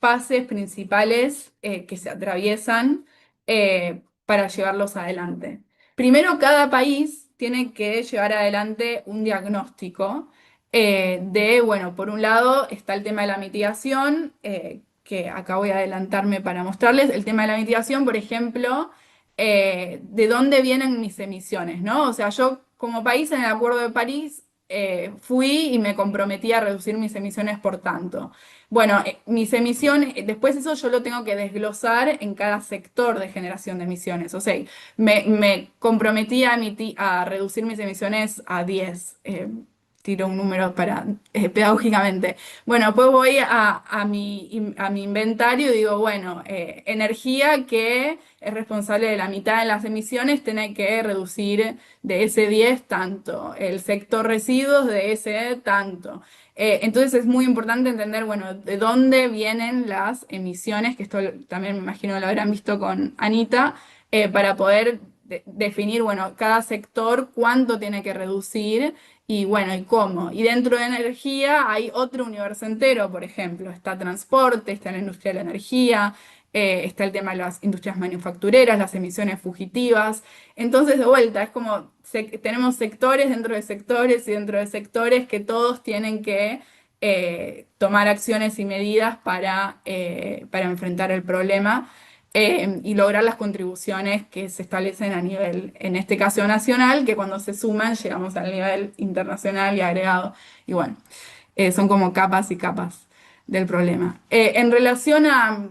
fases principales que se atraviesan para llevarlos adelante. Primero, cada país tiene que llevar adelante un diagnóstico bueno, por un lado está el tema de la mitigación, que acá voy a adelantarme para mostrarles. El tema de la mitigación, por ejemplo, de dónde vienen mis emisiones, ¿no? O sea, yo como país en el Acuerdo de París fui y me comprometí a reducir mis emisiones por tanto. Bueno, mis emisiones, después eso yo lo tengo que desglosar en cada sector de generación de emisiones. O sea, me comprometí a reducir mis emisiones a 10. Tiro un número para pedagógicamente. Bueno, pues voy a mi inventario y digo, bueno, energía que es responsable de la mitad de las emisiones, tiene que reducir de ese 10 tanto. El sector residuos de ese tanto. Entonces es muy importante entender, bueno, de dónde vienen las emisiones, que esto también me imagino lo habrán visto con Anita, para poder definir, bueno, cada sector cuánto tiene que reducir y bueno, y cómo. Y dentro de energía hay otro universo entero, por ejemplo, está transporte, está la industria de la energía, está el tema de las industrias manufactureras, las emisiones fugitivas. Entonces, de vuelta, es como tenemos sectores dentro de sectores y dentro de sectores que todos tienen que tomar acciones y medidas para enfrentar el problema y lograr las contribuciones que se establecen a nivel, en este caso nacional, que cuando se suman llegamos al nivel internacional y agregado. Y bueno, son como capas y capas del problema. En relación a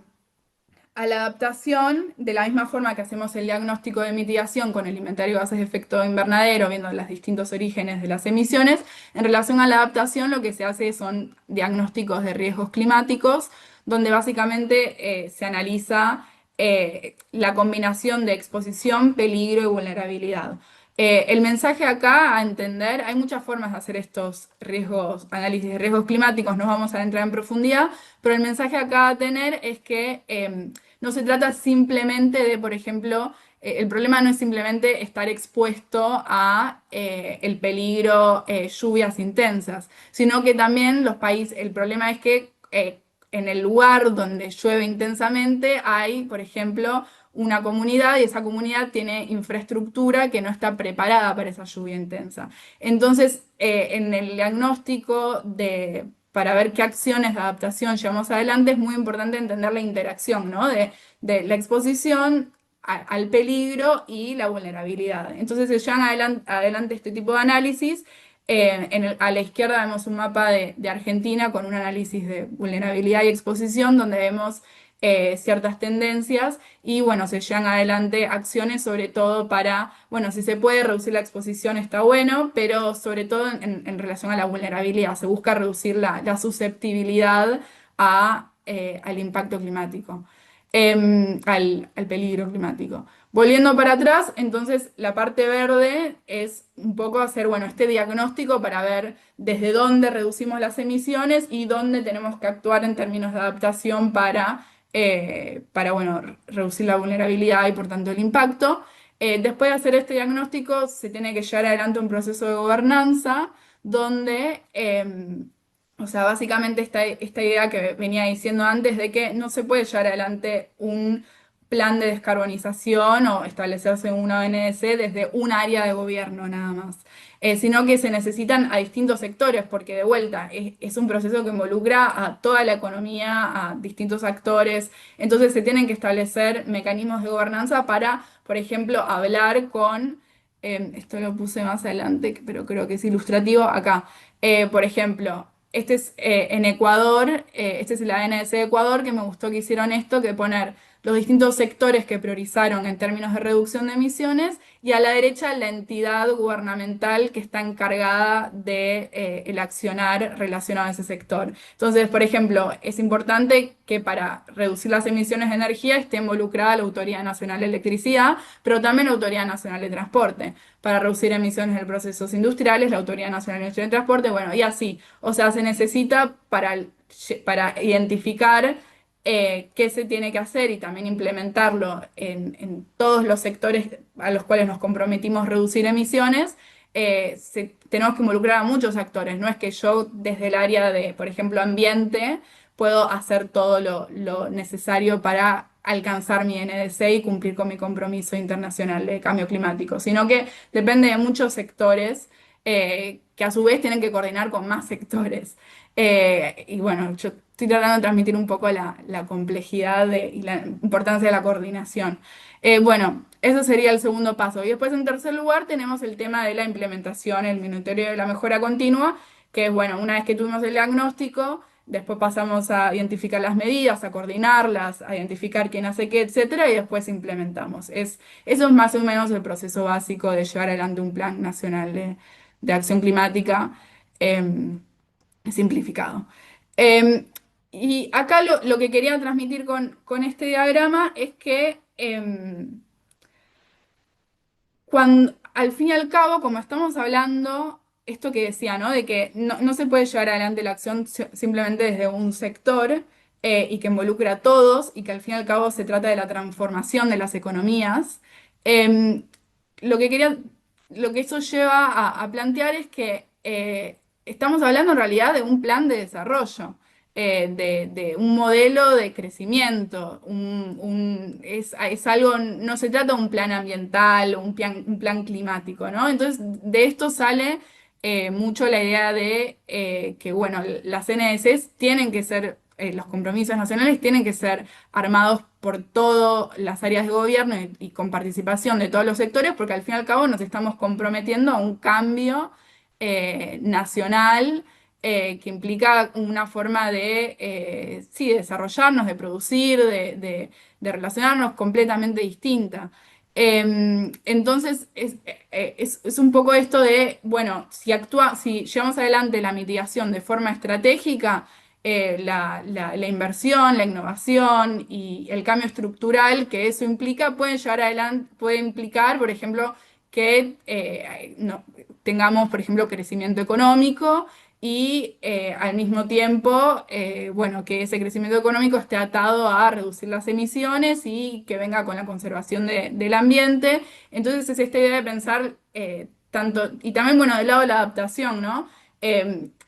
la adaptación, de la misma forma que hacemos el diagnóstico de mitigación con el inventario de gases de efecto invernadero, viendo los distintos orígenes de las emisiones, en relación a la adaptación lo que se hace son diagnósticos de riesgos climáticos, donde básicamente se analiza la combinación de exposición, peligro y vulnerabilidad. El mensaje acá a entender, hay muchas formas de hacer estos riesgos, análisis de riesgos climáticos, no vamos a entrar en profundidad, pero el mensaje acá a tener es que no se trata simplemente de, por ejemplo, el problema no es simplemente estar expuesto a el peligro lluvias intensas, sino que también los países, el problema es que en el lugar donde llueve intensamente hay, por ejemplo, una comunidad y esa comunidad tiene infraestructura que no está preparada para esa lluvia intensa. Entonces, en el diagnóstico para ver qué acciones de adaptación llevamos adelante, es muy importante entender la interacción, ¿no? De la exposición al peligro y la vulnerabilidad. Entonces se llevan adelante este tipo de análisis. A la izquierda vemos un mapa de Argentina con un análisis de vulnerabilidad y exposición, donde vemos ciertas tendencias y bueno, se llevan adelante acciones sobre todo para, bueno, si se puede reducir la exposición está bueno, pero sobre todo en relación a la vulnerabilidad, se busca reducir la susceptibilidad al impacto climático, al peligro climático. Volviendo para atrás, entonces la parte verde es un poco hacer, bueno, este diagnóstico para ver desde dónde reducimos las emisiones y dónde tenemos que actuar en términos de adaptación para bueno, reducir la vulnerabilidad y por tanto el impacto. Después de hacer este diagnóstico, se tiene que llevar adelante un proceso de gobernanza donde, o sea, básicamente esta idea que venía diciendo antes de que no se puede llevar adelante un plan de descarbonización o establecerse una ONDC desde un área de gobierno nada más, sino que se necesitan a distintos sectores, porque de vuelta es un proceso que involucra a toda la economía, a distintos actores, entonces se tienen que establecer mecanismos de gobernanza para, por ejemplo, hablar con, esto lo puse más adelante, pero creo que es ilustrativo acá, por ejemplo, este es en Ecuador, este es la ANC de Ecuador, que me gustó que hicieron esto, que poner los distintos sectores que priorizaron en términos de reducción de emisiones, y a la derecha la entidad gubernamental que está encargada de el accionar relacionado a ese sector. Entonces, por ejemplo, es importante que para reducir las emisiones de energía esté involucrada la Autoridad Nacional de Electricidad, pero también la Autoridad Nacional de Transporte. Para reducir emisiones de procesos industriales, la Autoridad Nacional de Industria y Transporte, bueno, y así. O sea, se necesita para identificar qué se tiene que hacer y también implementarlo en todos los sectores a los cuales nos comprometimos reducir emisiones. Tenemos que involucrar a muchos actores. No es que yo desde el área de, por ejemplo, ambiente, puedo hacer todo lo necesario para alcanzar mi NDC y cumplir con mi compromiso internacional de cambio climático, sino que depende de muchos sectores que a su vez tienen que coordinar con más sectores. Y bueno, yo estoy tratando de transmitir un poco la complejidad y la importancia de la coordinación. Bueno, eso sería el segundo paso. Y después, en tercer lugar, tenemos el tema de la implementación, el monitoreo de la mejora continua, que es, bueno, una vez que tuvimos el diagnóstico, después pasamos a identificar las medidas, a coordinarlas, a identificar quién hace qué, etcétera, y después implementamos. Eso es más o menos el proceso básico de llevar adelante un plan nacional de acción climática simplificado. Eh, y acá lo que quería transmitir con este diagrama es que cuando, al fin y al cabo, como estamos hablando, esto que decía, ¿no? De que no se puede llevar adelante la acción simplemente desde un sector y que involucre a todos y que al fin y al cabo se trata de la transformación de las economías. Eh, lo que quería, lo que eso lleva a plantear es que estamos hablando en realidad de un plan de desarrollo de un modelo de crecimiento, es algo, no se trata de un plan ambiental o un plan climático, ¿no? Entonces, de esto sale mucho la idea de que, bueno, las NDCs tienen que ser, los compromisos nacionales tienen que ser armados por todas las áreas de gobierno y con participación de todos los sectores, porque al fin y al cabo nos estamos comprometiendo a un cambio nacional que implica una forma de, sí, de desarrollarnos, de producir, de relacionarnos completamente distinta. Entonces, es un poco esto de, bueno, si llevamos adelante la mitigación de forma estratégica, la inversión, la innovación y el cambio estructural que eso implica, pueden llevar adelante, puede implicar, por ejemplo, que tengamos, por ejemplo, crecimiento económico y al mismo tiempo, bueno, que ese crecimiento económico esté atado a reducir las emisiones y que venga con la conservación del ambiente. Entonces es esta idea de pensar tanto, y también, bueno, del lado de la adaptación, ¿no?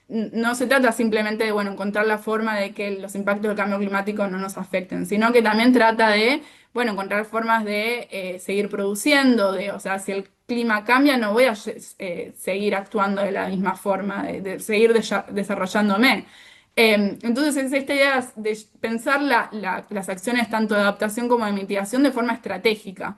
No se trata simplemente de, bueno, encontrar la forma de que los impactos del cambio climático no nos afecten, sino que también trata de, bueno, encontrar formas de seguir produciendo, o sea, si el clima cambia, no voy a seguir actuando de la misma forma, de seguir desarrollándome. Entonces es esta idea de pensar las acciones tanto de adaptación como de mitigación de forma estratégica.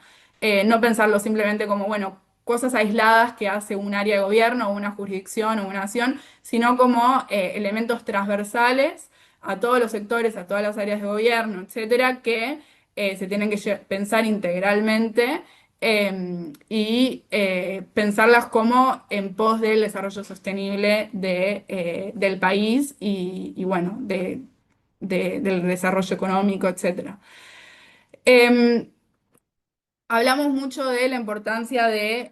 No pensarlo simplemente como, bueno, cosas aisladas que hace un área de gobierno o una jurisdicción o una nación, sino como elementos transversales a todos los sectores, a todas las áreas de gobierno, etcétera, que se tienen que pensar integralmente y pensarlas como en pos del desarrollo sostenible del país y, bueno, del desarrollo económico, etcétera. Em, Hablamos mucho de la importancia de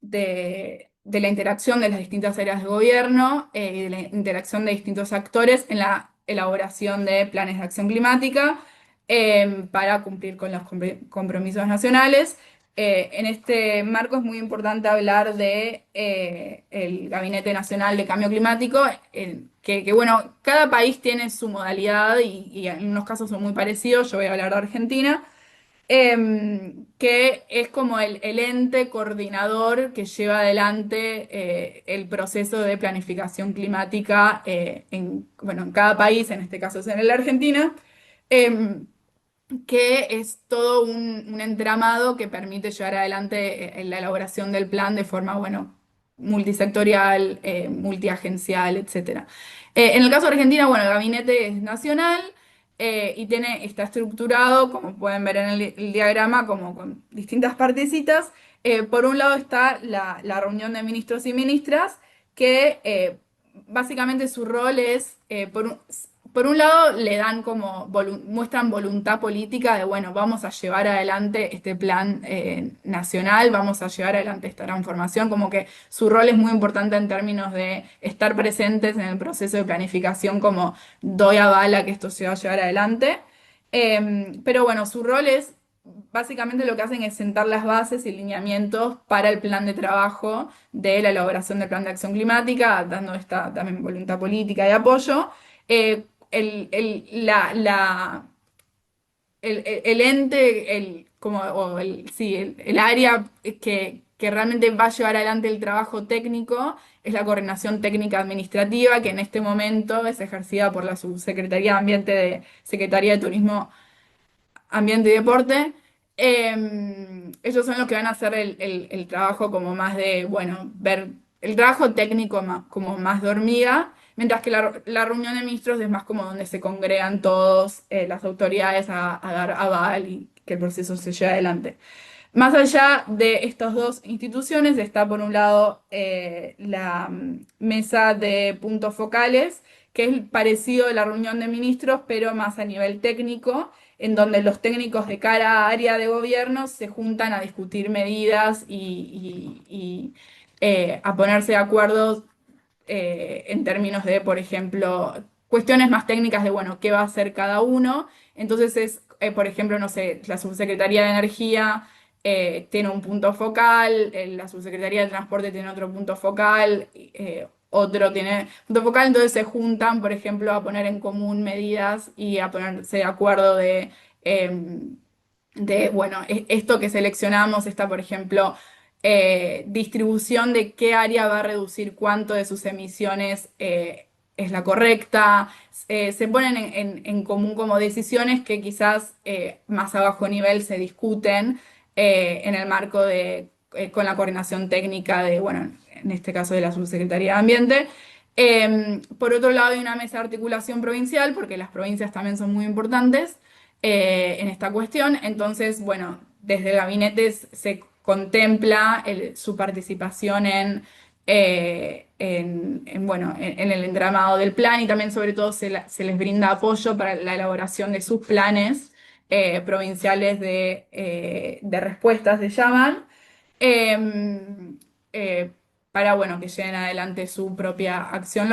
la interacción de las distintas áreas de gobierno y de la interacción de distintos actores en la elaboración de planes de acción climática para cumplir con los compromisos nacionales. En este marco es muy importante hablar de el Gabinete Nacional de Cambio Climático, bueno, cada país tiene su modalidad y en unos casos son muy parecidos. Yo voy a hablar de Argentina que es como el ente coordinador que lleva adelante el proceso de planificación climática bueno, en cada país, en este caso es en la Argentina, em, que es todo un entramado que permite llevar adelante la elaboración del plan de forma, bueno, multisectorial, multiagencial, etcétera. En el caso de Argentina, bueno, el gabinete es nacional. y está estructurado, como pueden ver en el diagrama, como con distintas partecitas. Por un lado está la reunión de ministros y ministras, que básicamente su rol es, por un lado, le dan como, muestran voluntad política de, bueno, vamos a llevar adelante este plan nacional, vamos a llevar adelante esta transformación, como que su rol es muy importante en términos de estar presentes en el proceso de planificación, como doy aval a que esto se va a llevar adelante. Pero bueno, su rol es, básicamente lo que hacen es sentar las bases y lineamientos para el plan de trabajo de la elaboración del plan de acción climática, dando esta también voluntad política y apoyo. El ente, sí, el área que realmente va a llevar adelante el trabajo técnico es la coordinación técnica administrativa, que en este momento es ejercida por la Subsecretaría de Ambiente de Secretaría de Turismo, Ambiente y Deporte. Ellos son los que van a hacer el trabajo como más de, bueno, ver el trabajo técnico como más de hormiga, mientras que la reunión de ministros es más como donde se congregan todos las autoridades a dar aval y que el proceso se lleve adelante. Más allá de estas dos instituciones está por un lado la mesa de puntos focales, que es parecido a la reunión de ministros, pero más a nivel técnico, en donde los técnicos de cada área de gobierno se juntan a discutir medidas y a ponerse de acuerdo en términos de, por ejemplo, cuestiones más técnicas de, bueno, qué va a hacer cada uno. Entonces es, por ejemplo, no sé, la Subsecretaría de Energía tiene un punto focal, la Subsecretaría de Transporte tiene otro punto focal, otro tiene punto focal, entonces se juntan, por ejemplo, a poner en común medidas y a ponerse de acuerdo de, bueno, esto que seleccionamos, esta, por ejemplo, distribución de qué área va a reducir cuánto de sus emisiones es la correcta. Se ponen en común como decisiones que quizás más a bajo nivel se discuten en el marco con la coordinación técnica de, bueno, en este caso de la Subsecretaría de Ambiente. Por otro lado, hay una mesa de articulación provincial, porque las provincias también son muy importantes en esta cuestión. Entonces, bueno, desde el gabinete se contempla su participación bueno, en el entramado del plan y también sobre todo se les brinda apoyo para la elaboración de sus planes provinciales de respuestas, se llaman, eh, eh, para bueno, que lleven adelante su propia acción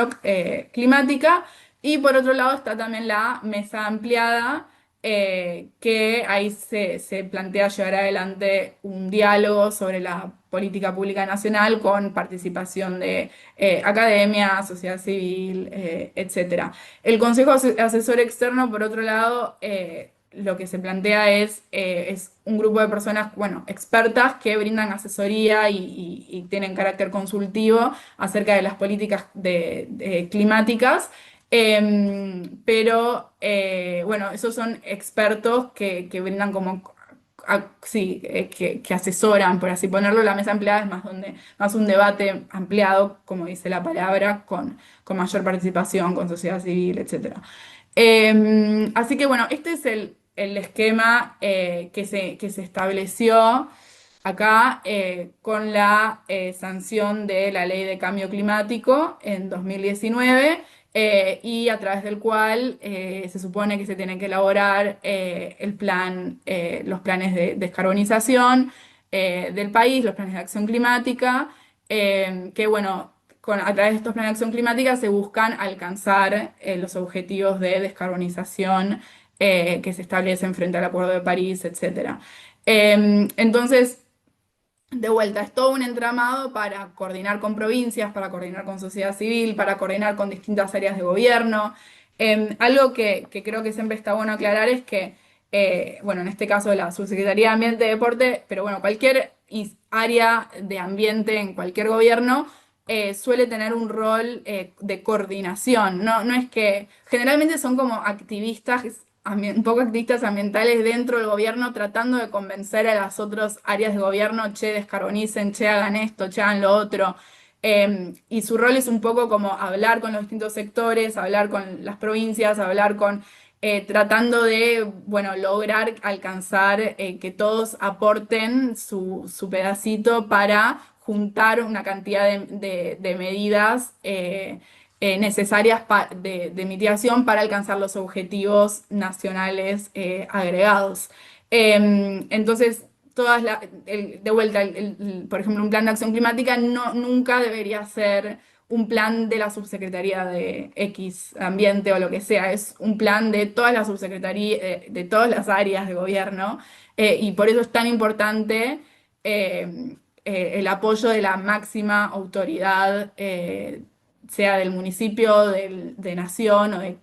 climática. Y por otro lado está también la mesa ampliada, que ahí se plantea llevar adelante un diálogo sobre la política pública nacional con participación de academia, sociedad civil, etcétera. El Consejo Asesor Externo, por otro lado, lo que se plantea es un grupo de personas, bueno, expertas que brindan asesoría y tienen carácter consultivo acerca de las políticas climáticas. Pero bueno, esos son expertos que brindan como, sí, que asesoran, por así ponerlo. La mesa ampliada es más un debate ampliado, como dice la palabra, con mayor participación, con sociedad civil, etcétera. Así que bueno, este es el esquema que se estableció acá con la sanción de la Ley de Cambio Climático en 2019 y a través del cual se supone que se tiene que elaborar los planes de descarbonización del país, los planes de acción climática, que bueno, a través de estos planes de acción climática se buscan alcanzar los objetivos de descarbonización que se establecen frente al Acuerdo de París, etcétera. Entonces, de vuelta, es todo un entramado para coordinar con provincias, para coordinar con sociedad civil, para coordinar con distintas áreas de gobierno. Algo que creo que siempre está bueno aclarar es que, bueno, en este caso la Subsecretaría de Ambiente y Deporte, pero bueno, cualquier área de ambiente en cualquier gobierno suele tener un rol de coordinación. No, no es que generalmente son como activistas un poco activistas ambientales dentro del gobierno tratando de convencer a las otras áreas de gobierno, che, descarbonicen, che, hagan esto, che, hagan lo otro. Y su rol es un poco como hablar con los distintos sectores, hablar con las provincias, hablar con tratando de, bueno, lograr alcanzar que todos aporten su pedacito para juntar una cantidad de medidas necesarias de mitigación para alcanzar los objetivos nacionales agregados. Entonces, de vuelta, por ejemplo, un plan de acción climática nunca debería ser un plan de la subsecretaría de X ambiente o lo que sea, es un plan de todas las subsecretarías, de todas las áreas de gobierno, y por eso es tan importante eh, el apoyo de la máxima autoridad, sea del municipio, de nación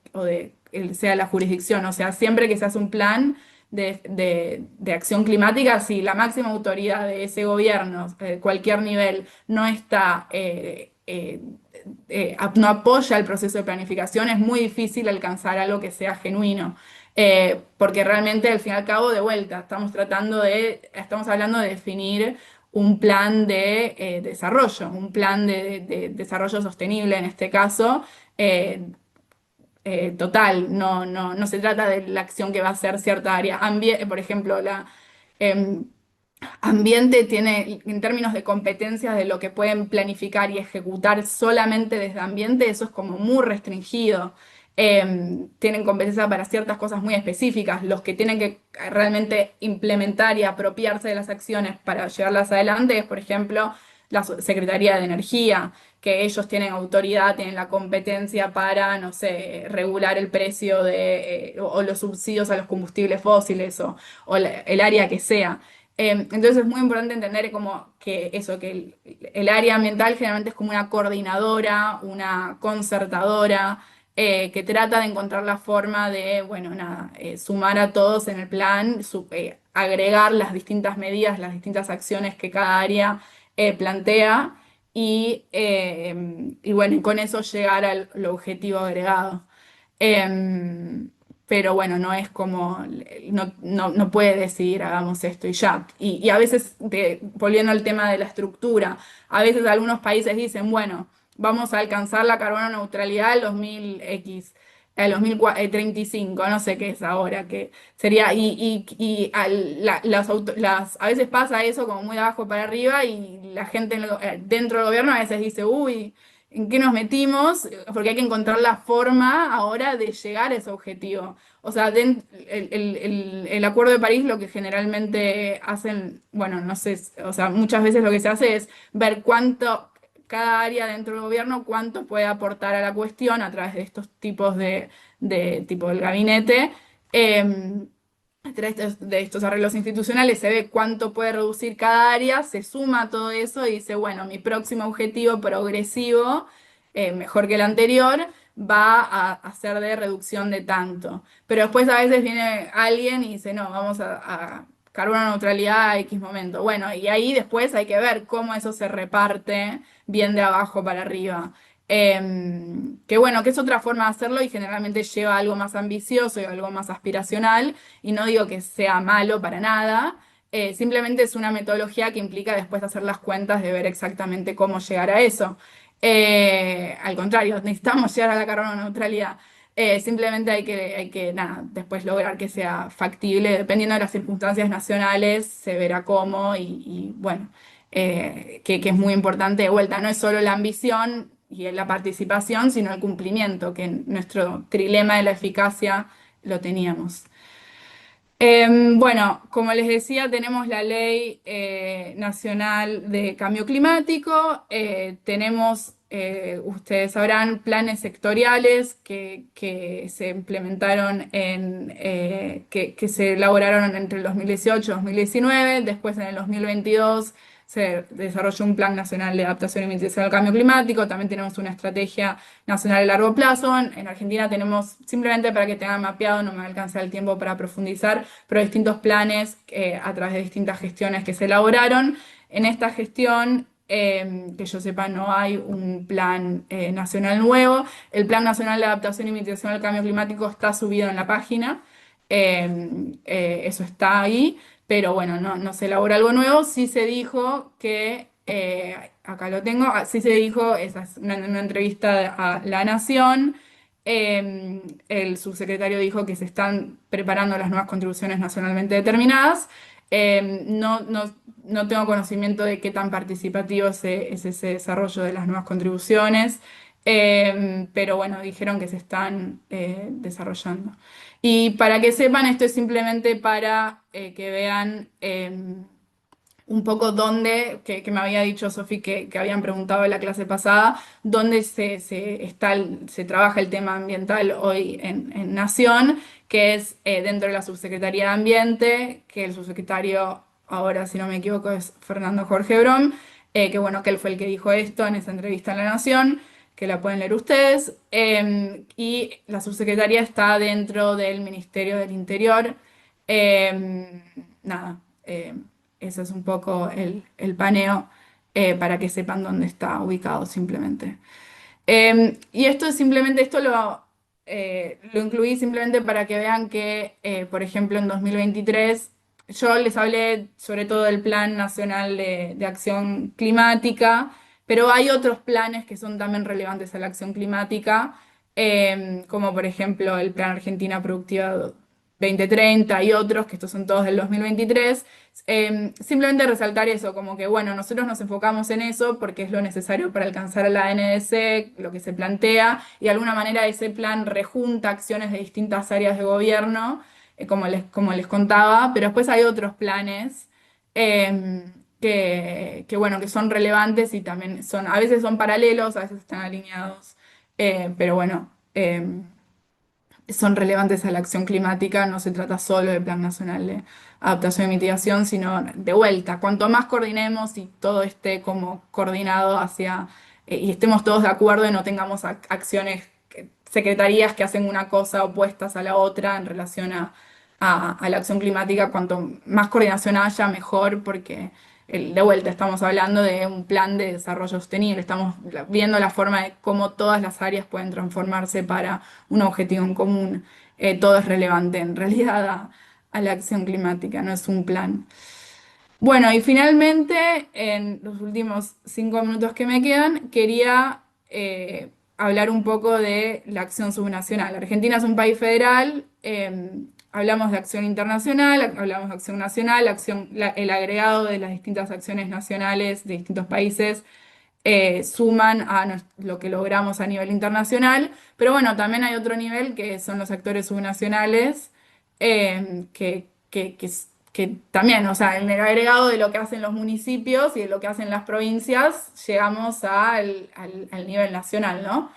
sea la jurisdicción, o sea, siempre que se hace un plan de acción climática, si la máxima autoridad de ese gobierno, cualquier nivel, no está no apoya el proceso de planificación, es muy difícil alcanzar algo que sea genuino. Porque realmente, al fin y al cabo, de vuelta, estamos hablando de definir un plan de desarrollo, un plan de desarrollo sostenible en este caso, eh, total, no se trata de la acción que va a hacer cierta área. Por ejemplo, em, ambiente tiene, en términos de competencias de lo que pueden planificar y ejecutar solamente desde ambiente, eso es como muy restringido. Tienen competencia para ciertas cosas muy específicas. Los que tienen que realmente implementar y apropiarse de las acciones para llevarlas adelante es, por ejemplo, la Secretaría de Energía, que ellos tienen autoridad, tienen la competencia para, no sé, regular el precio o los subsidios a los combustibles fósiles el área que sea. Entonces es muy importante entender como que eso, que el área ambiental generalmente es como una coordinadora, una concertadora, que trata de encontrar la forma de, bueno, nada, sumar a todos en el plan, agregar las distintas medidas, las distintas acciones que cada área plantea y bueno, y con eso llegar al objetivo agregado. Em, pero bueno, no es como, no puede decidir hagamos esto y ya. Y a veces, volviendo al tema de la estructura, a veces algunos países dicen, bueno, vamos a alcanzar la carbono neutralidad al 2000X, al 2035, no sé qué es ahora, que sería, a veces pasa eso como muy de abajo para arriba y la gente dentro del gobierno a veces dice, uy, ¿en qué nos metimos? Porque hay que encontrar la forma ahora de llegar a ese objetivo. O sea, el Acuerdo de París lo que generalmente hacen, bueno, no sé, o sea, muchas veces lo que se hace es ver cada área dentro del gobierno, cuánto puede aportar a la cuestión a través de estos tipos de tipo del gabinete. Eh, a través de estos arreglos institucionales se ve cuánto puede reducir cada área, se suma todo eso y dice, bueno, mi próximo objetivo progresivo, mejor que el anterior, va a ser de reducción de tanto. Pero después a veces viene alguien y dice, no, vamos a carbono neutralidad a X momento. Bueno, y ahí después hay que ver cómo eso se reparte bien de abajo para arriba. Que bueno, que es otra forma de hacerlo y generalmente lleva a algo más ambicioso y algo más aspiracional, y no digo que sea malo para nada, simplemente es una metodología que implica después hacer las cuentas de ver exactamente cómo llegar a eso. Al contrario, necesitamos llegar a la carbono neutralidad. Simplemente nada, después lograr que sea factible, dependiendo de las circunstancias nacionales, se verá cómo y bueno, que es muy importante de vuelta, no es solo la ambición y la participación, sino el cumplimiento, que en nuestro trilema de la eficacia lo teníamos. Bueno, como les decía, tenemos la Ley Nacional de Cambio Climático, tenemos, ustedes sabrán, planes sectoriales que se implementaron que se elaboraron entre el 2018 y 2019, después en el 2022 se desarrolló un Plan Nacional de Adaptación y Mitigación al Cambio Climático, también tenemos una estrategia nacional a largo plazo. En Argentina tenemos, simplemente para que tengan mapeado, no me alcanza el tiempo para profundizar, pero distintos planes a través de distintas gestiones que se elaboraron. En esta gestión, que yo sepa, no hay un plan nacional nuevo. El Plan Nacional de Adaptación y Mitigación al Cambio Climático está subido en la página. Eso está ahí, pero bueno, no se elabora algo nuevo. Sí se dijo que, acá lo tengo, sí se dijo, esa es una entrevista a La Nación, El subsecretario dijo que se están preparando las nuevas contribuciones nacionalmente determinadas. No tengo conocimiento de qué tan participativo es ese desarrollo de las nuevas contribuciones, pero bueno, dijeron que se están desarrollando. Y para que sepan, esto es simplemente para que vean un poco dónde, que me había dicho Sofi que habían preguntado en la clase pasada, dónde se trabaja el tema ambiental hoy en Nación, que es dentro de la Subsecretaría de Ambiente, que el subsecretario, ahora si no me equivoco, es Fernando Jorge Brom, que bueno, que él fue el que dijo esto en esa entrevista en La Nación, que la pueden leer ustedes, y la subsecretaría está dentro del Ministerio del Interior. Nada. Ese es un poco el paneo para que sepan dónde está ubicado simplemente. Y esto es simplemente, lo incluí simplemente para que vean que, por ejemplo, en 2023 yo les hablé sobre todo del Plan Nacional de Acción Climática, pero hay otros planes que son también relevantes a la acción climática, como por ejemplo el Plan Argentina Productiva 2030 y otros, que estos son todos del 2023. Simplemente resaltar eso, como que bueno, nosotros nos enfocamos en eso porque es lo necesario para alcanzar la NDC, lo que se plantea, y de alguna manera ese plan rejunta acciones de distintas áreas de gobierno, como les contaba, pero después hay otros planes bueno, que son relevantes y también a veces son paralelos, a veces están alineados, pero bueno. Son relevantes a la acción climática, no se trata solo del Plan Nacional de Adaptación y Mitigación, sino de vuelta. Cuanto más coordinemos y todo esté como coordinado y estemos todos de acuerdo y no tengamos acciones, secretarías que hacen una cosa opuestas a la otra en relación a la acción climática, cuanto más coordinación haya, mejor, porque de vuelta estamos hablando de un plan de desarrollo sostenible, estamos viendo la forma de cómo todas las áreas pueden transformarse para un objetivo en común. Todo es relevante en realidad a la acción climática, no es un plan. Bueno, y finalmente, en los últimos 5 minutos que me quedan, quería hablar un poco de la acción subnacional. Argentina es un país federal, hablamos de acción internacional, hablamos de acción nacional, el agregado de las distintas acciones nacionales de distintos países suman a lo que logramos a nivel internacional, pero bueno, también hay otro nivel que son los actores subnacionales, que también, o sea, en el agregado de lo que hacen los municipios y de lo que hacen las provincias, llegamos al nivel nacional, ¿no?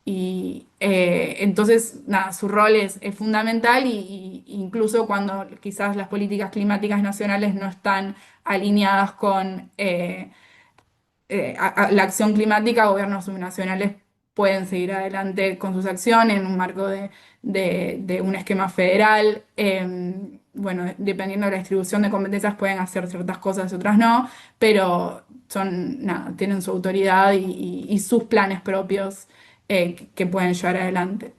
Y entonces, nada, su rol es fundamental y incluso cuando quizás las políticas climáticas nacionales no están alineadas con la acción climática, gobiernos subnacionales pueden seguir adelante con sus acciones en un marco de un esquema federal. Bueno, dependiendo de la distribución de competencias pueden hacer ciertas cosas y otras no, pero nada, tienen su autoridad y sus planes propios que pueden llevar adelante.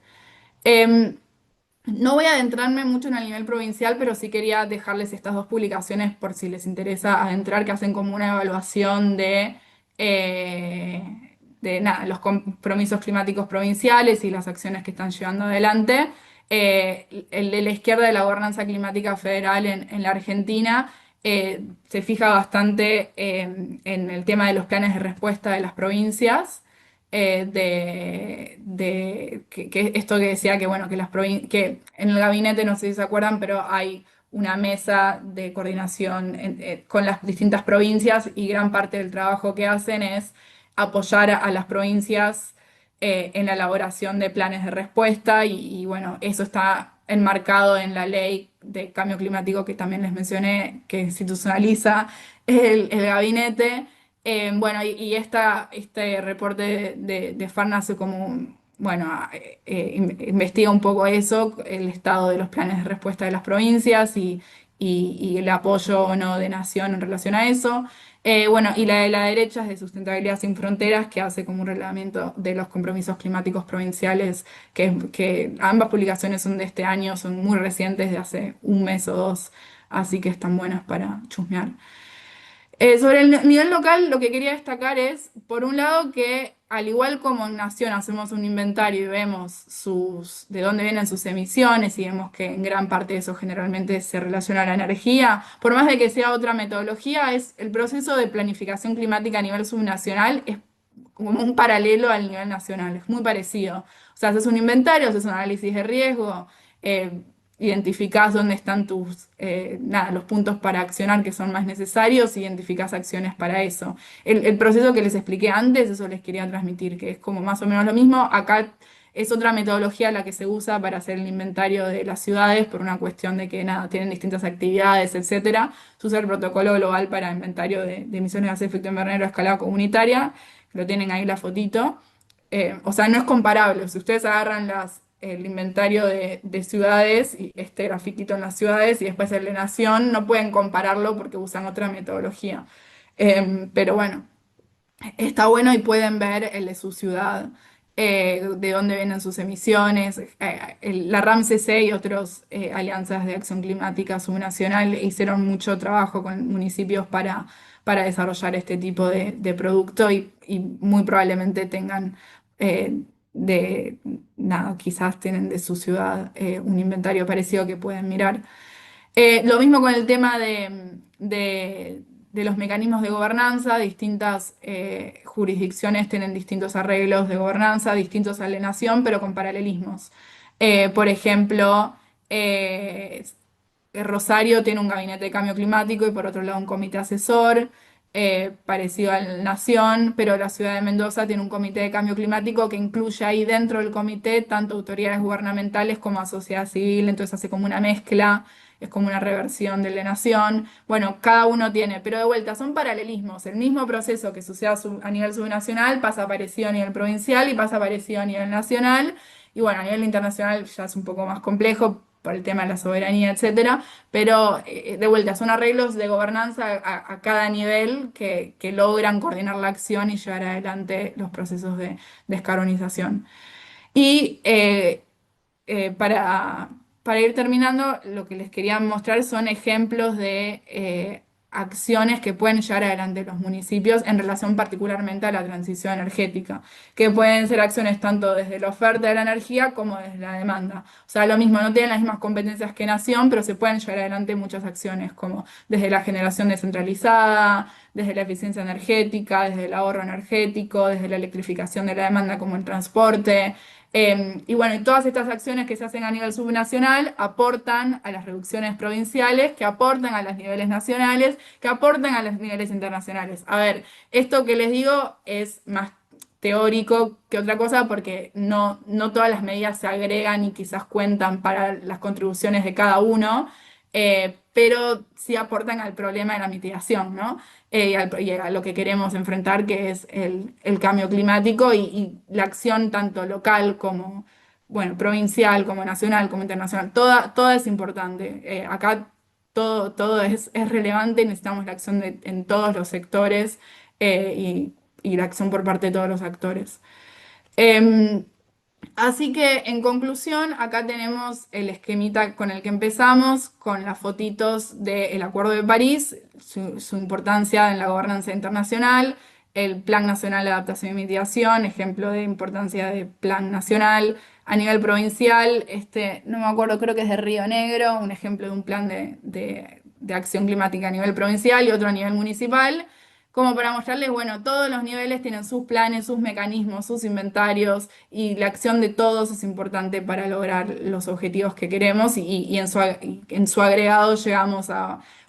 Em, no voy a adentrarme mucho en el nivel provincial, pero sí quería dejarles estas dos publicaciones por si les interesa adentrar, que hacen como una evaluación de nada, los compromisos climáticos provinciales y las acciones que están llevando adelante. El de la izquierda de la gobernanza climática federal en la Argentina se fija bastante en el tema de los planes de respuesta de las provincias que esto que decía que bueno, que en el gabinete, no sé si se acuerdan, pero hay una mesa de coordinación con las distintas provincias y gran parte del trabajo que hacen es apoyar a las provincias en la elaboración de planes de respuesta y bueno, eso está enmarcado en la ley de cambio climático que también les mencioné, que institucionaliza el gabinete. Bueno, este reporte de FARN hace como, bueno, investiga un poco eso, el estado de los planes de respuesta de las provincias y el apoyo o no de Nación en relación a eso. Bueno, y la de la derecha es de Sustentabilidad Sin Fronteras, que hace como un reglamento de los compromisos climáticos provinciales, que ambas publicaciones son de este año, son muy recientes, de hace un mes o dos, así que están buenas para chusmear. Sobre el nivel local, lo que quería destacar es, por un lado, que al igual como en Nación hacemos un inventario y vemos de dónde vienen sus emisiones y vemos que en gran parte de eso generalmente se relaciona a la energía, por más de que sea otra metodología, es el proceso de planificación climática a nivel subnacional es como un paralelo al nivel nacional, es muy parecido. O sea, haces un inventario, haces un análisis de riesgo, eh, identificás dónde están nada, los puntos para accionar que son más necesarios, identificás acciones para eso. El proceso que les expliqué antes, eso les quería transmitir, que es como más o menos lo mismo. Acá es otra metodología la que se usa para hacer el inventario de las ciudades por una cuestión de que nada, tienen distintas actividades, etcétera. Se usa el protocolo global para inventario de emisiones de gases de efecto invernadero a escala comunitaria, lo tienen ahí la fotito. O sea, no es comparable. Si ustedes agarran el inventario de ciudades y este grafiquito en las ciudades y después el de nación, no pueden compararlo porque usan otra metodología. Pero bueno, está bueno y pueden ver el de su ciudad, de dónde vienen sus emisiones. La RAMCC y otras alianzas de acción climática subnacional hicieron mucho trabajo con municipios para desarrollar este tipo de producto y muy probablemente tengan eh, de, nada, quizás tienen de su ciudad un inventario parecido que pueden mirar. Lo mismo con el tema de los mecanismos de gobernanza, distintas jurisdicciones tienen distintos arreglos de gobernanza, distintos a la nación, pero con paralelismos. Por ejemplo, eh, Rosario tiene un gabinete de cambio climático y por otro lado un comité asesor, parecido a la Nación, pero la ciudad de Mendoza tiene un comité de cambio climático que incluye ahí dentro del comité tanto autoridades gubernamentales como a sociedad civil, entonces hace como una mezcla, es como una reversión del de Nación. Bueno, cada uno tiene, pero de vuelta son paralelismos. El mismo proceso que sucede a nivel subnacional pasa parecido a nivel provincial y pasa parecido a nivel nacional. Y bueno, a nivel internacional ya es un poco más complejo por el tema de la soberanía, etcétera, pero de vuelta son arreglos de gobernanza a cada nivel que logran coordinar la acción y llevar adelante los procesos de descarbonización. Y para ir terminando, lo que les quería mostrar son ejemplos de acciones que pueden llevar adelante los municipios en relación particularmente a la transición energética, que pueden ser acciones tanto desde la oferta de la energía como desde la demanda. O sea, lo mismo, no tienen las mismas competencias que Nación, pero se pueden llevar adelante muchas acciones como desde la generación descentralizada, desde la eficiencia energética, desde el ahorro energético, desde la electrificación de la demanda como el transporte. Y bueno, y todas estas acciones que se hacen a nivel subnacional aportan a las reducciones provinciales, que aportan a los niveles nacionales, que aportan a los niveles internacionales. A ver, esto que les digo es más teórico que otra cosa porque no todas las medidas se agregan y quizás cuentan para las contribuciones de cada uno, pero sí aportan al problema de la mitigación, ¿no? Y a lo que queremos enfrentar, que es el cambio climático y la acción tanto local como, bueno, provincial, como nacional, como internacional, toda es importante. Acá todo es relevante, necesitamos la acción en todos los sectores y la acción por parte de todos los actores. Em, Así que en conclusión, acá tenemos el esquemita con el que empezamos, con las fotitos del Acuerdo de París, su importancia en la gobernanza internacional, el Plan Nacional de Adaptación y Mitigación, ejemplo de importancia de plan nacional. A nivel provincial, este, no me acuerdo, creo que es de Río Negro, un ejemplo de un plan de acción climática a nivel provincial y otro a nivel municipal como para mostrarles, bueno, todos los niveles tienen sus planes, sus mecanismos, sus inventarios y la acción de todos es importante para lograr los objetivos que queremos y en su agregado llegamos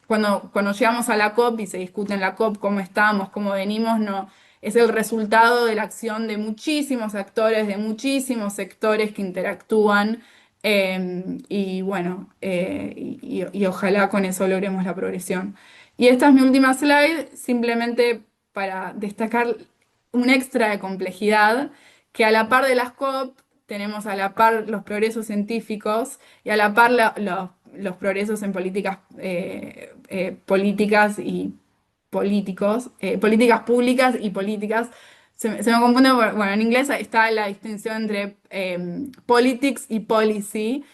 cuando llegamos a la COP y se discute en la COP cómo estamos, cómo venimos, no, es el resultado de la acción de muchísimos actores, de muchísimos sectores que interactúan. Y bueno, y ojalá con eso logremos la progresión. Y esta es mi última slide, simplemente para destacar un extra de complejidad, que a la par de las COP tenemos a la par los progresos científicos y a la par los progresos en políticas y políticos, políticas públicas y políticas. Se me confunde, bueno, en inglés está la distinción entre politics y policy,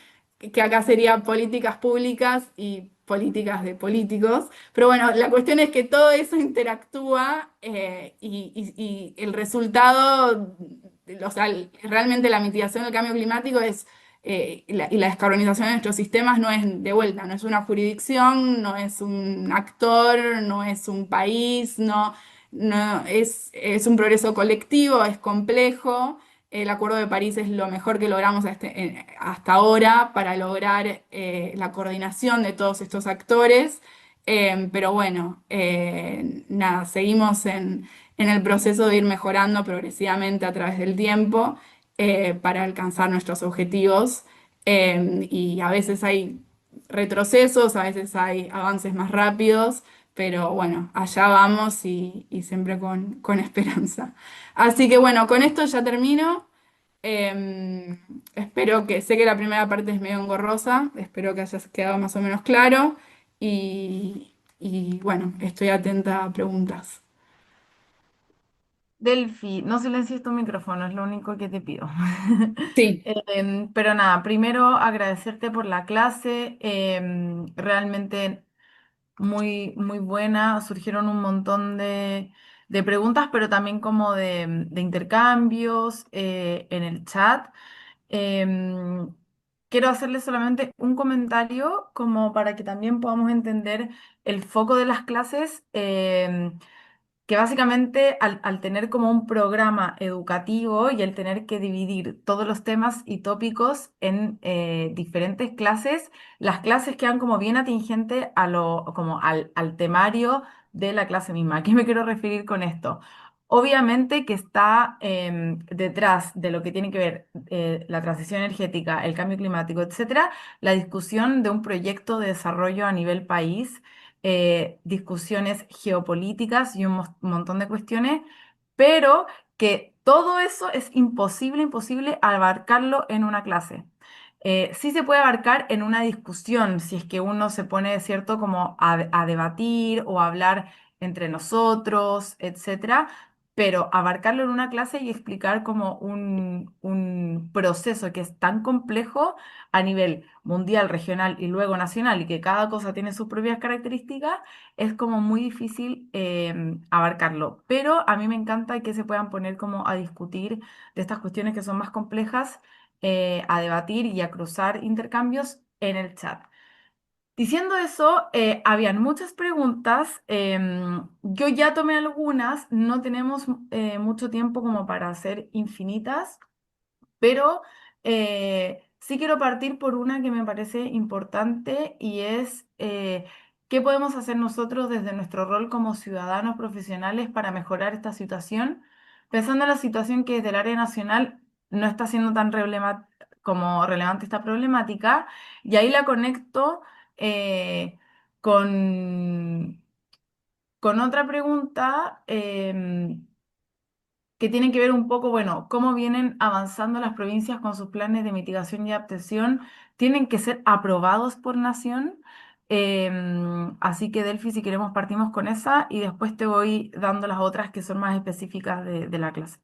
que acá sería políticas públicas y políticas de políticos. Pero bueno, la cuestión es que todo eso interactúa y el resultado, o sea, realmente la mitigación del cambio climático es, y la descarbonización de nuestros sistemas no es de vuelta, no es una jurisdicción, no es un actor, no es un país, no, es un progreso colectivo, es complejo. El Acuerdo de París es lo mejor que logramos hasta ahora para lograr la coordinación de todos estos actores. Pero bueno, nada, seguimos en el proceso de ir mejorando progresivamente a través del tiempo para alcanzar nuestros objetivos. Y a veces hay retrocesos, a veces hay avances más rápidos, pero bueno, allá vamos y siempre con esperanza. Así que bueno, con esto ya termino. Eh, Espero que, sé que la primera parte es medio engorrosa, espero que haya quedado más o menos claro y bueno, estoy atenta a preguntas. Delphi, no silencies tu micrófono, es lo único que te pido. Sí, Pero nada, primero agradecerte por la clase, realmente muy buena, surgieron un montón de preguntas, pero también como de intercambios en el chat. Em, Quiero hacerle solamente un comentario como para que también podamos entender el foco de las clases. Que básicamente al tener como un programa educativo y el tener que dividir todos los temas y tópicos en diferentes clases, las clases quedan como bien atingentes a como al temario de la clase misma. ¿A qué me quiero referir con esto? Obviamente que está detrás de lo que tiene que ver la transición energética, el cambio climático, etcétera, la discusión de un proyecto de desarrollo a nivel país, discusiones geopolíticas y un montón de cuestiones, pero que todo eso es imposible abarcarlo en una clase. Sí se puede abarcar en una discusión, si es que uno se pone, ¿cierto?, como a debatir o a hablar entre nosotros, etcétera, pero abarcarlo en una clase y explicar como un proceso que es tan complejo a nivel mundial, regional y luego nacional, y que cada cosa tiene sus propias características, es como muy difícil abarcarlo. Pero a mí me encanta que se puedan poner como a discutir de estas cuestiones que son más complejas, a debatir y a cruzar intercambios en el chat. Diciendo eso, habían muchas preguntas. Yo ya tomé algunas, no tenemos mucho tiempo como para hacer infinitas. Pero sí quiero partir por una que me parece importante y es qué podemos hacer nosotros desde nuestro rol como ciudadanos profesionales para mejorar esta situación, pensando en la situación que desde el área nacional no está siendo tan como relevante esta problemática, y ahí la conecto eh, con, con otra pregunta. Que tienen que ver un poco, bueno, cómo vienen avanzando las provincias con sus planes de mitigación y adaptación, tienen que ser aprobados por nación. Así que Delphi, si queremos, partimos con esa y después te voy dando las otras que son más específicas de la clase.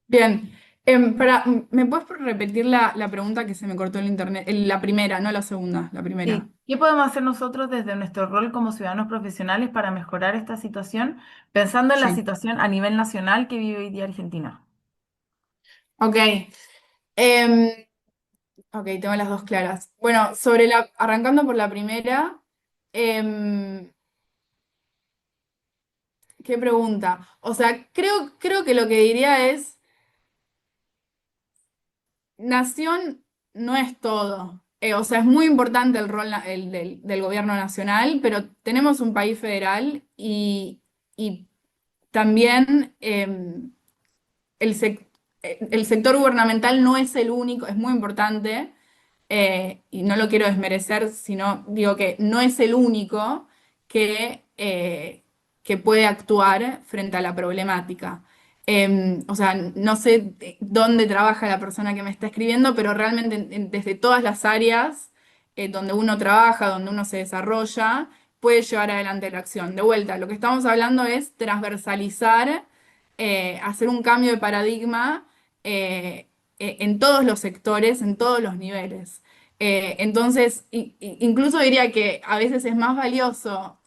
bien. ¿Me puedes repetir la pregunta que se me cortó el internet? La primera, no la segunda, la primera. Sí, ¿qué podemos hacer nosotros desde nuestro rol como ciudadanos profesionales para mejorar esta situación, pensando en la Sí, situación a nivel nacional que vive hoy día Argentina? ok. Em, ok, tengo las dos claras. Bueno, arrancando por la primera, em, ¿qué pregunta? O sea, creo que lo que diría es, nación no es todo. O sea, es muy importante el rol del gobierno nacional, pero tenemos un país federal y también el, sec- el sector gubernamental no es el único, es muy importante, y no lo quiero desmerecer, sino digo que no es el único que puede actuar frente a la problemática. O sea, no sé dónde trabaja la persona que me está escribiendo, pero realmente desde todas las áreas donde uno trabaja, donde uno se desarrolla, puede llevar adelante la acción. De vuelta, lo que estamos hablando es transversalizar, hacer un cambio de paradigma en todos los sectores, en todos los niveles. Entonces, incluso diría que a veces es más valioso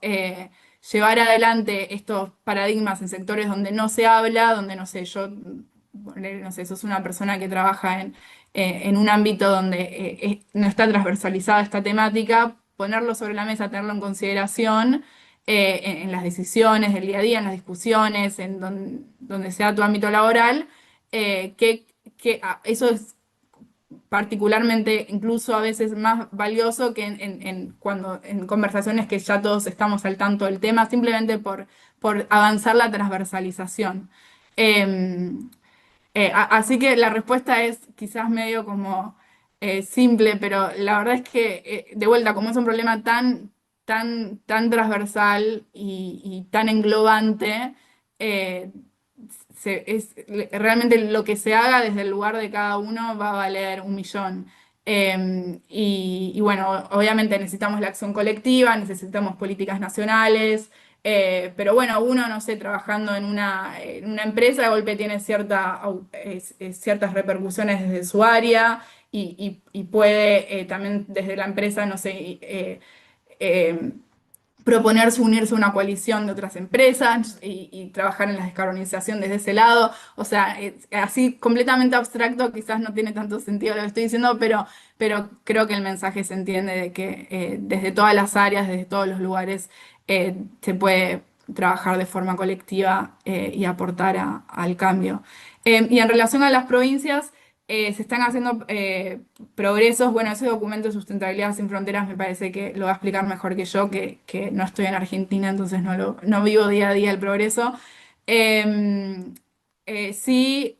llevar adelante estos paradigmas en sectores donde no se habla, donde no sé, no sé, sos una persona que trabaja en un ámbito donde no está transversalizada esta temática, ponerlo sobre la mesa, tenerlo en consideración en las decisiones del día a día, en las discusiones, en donde sea tu ámbito laboral, eso es particularmente incluso a veces más valioso que cuando en conversaciones que ya todos estamos al tanto del tema, simplemente por avanzar la transversalización. Eh, Así que la respuesta es quizás medio como simple, pero la verdad es que de vuelta, como es un problema tan transversal y tan englobante, eh, realmente lo que se haga desde el lugar de cada uno va a valer un millón. Y bueno, obviamente necesitamos la acción colectiva, necesitamos políticas nacionales, pero bueno, uno, no sé, trabajando en una empresa, de golpe tiene ciertas repercusiones desde su área y puede también desde la empresa, no sé, eh, proponerse unirse a una coalición de otras empresas y trabajar en la descarbonización desde ese lado. O sea, así completamente abstracto quizás no tiene tanto sentido lo que estoy diciendo, pero creo que el mensaje se entiende de que desde todas las áreas, desde todos los lugares, se puede trabajar de forma colectiva y aportar al cambio. Y en relación a las provincias, se están haciendo progresos. Bueno, ese documento de sustentabilidad sin fronteras me parece que lo va a explicar mejor que yo, que no estoy en Argentina, entonces no vivo día a día el progreso. Eh, sí,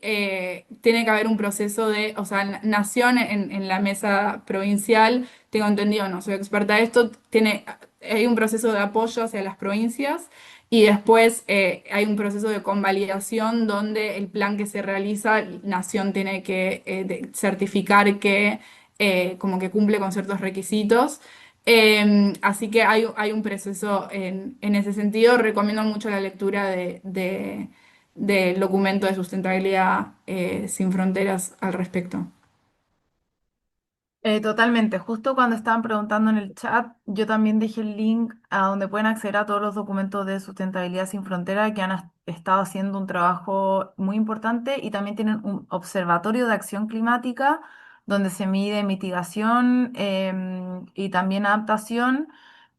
tiene que haber un proceso o sea, nació en la mesa provincial, tengo entendido, no soy experta de esto, hay un proceso de apoyo hacia las provincias. Y después hay un proceso de convalidación donde el plan que se realiza, Nación tiene que certificar que como que cumple con ciertos requisitos. Así que hay un proceso en ese sentido. Recomiendo mucho la lectura del documento de sustentabilidad sin fronteras al respecto. Totalmente. Justo cuando estaban preguntando en el chat, yo también dejé el link a donde pueden acceder a todos los documentos de Sustentabilidad Sin Frontera que han estado haciendo un trabajo muy importante y también tienen un observatorio de acción climática donde se mide mitigación y también adaptación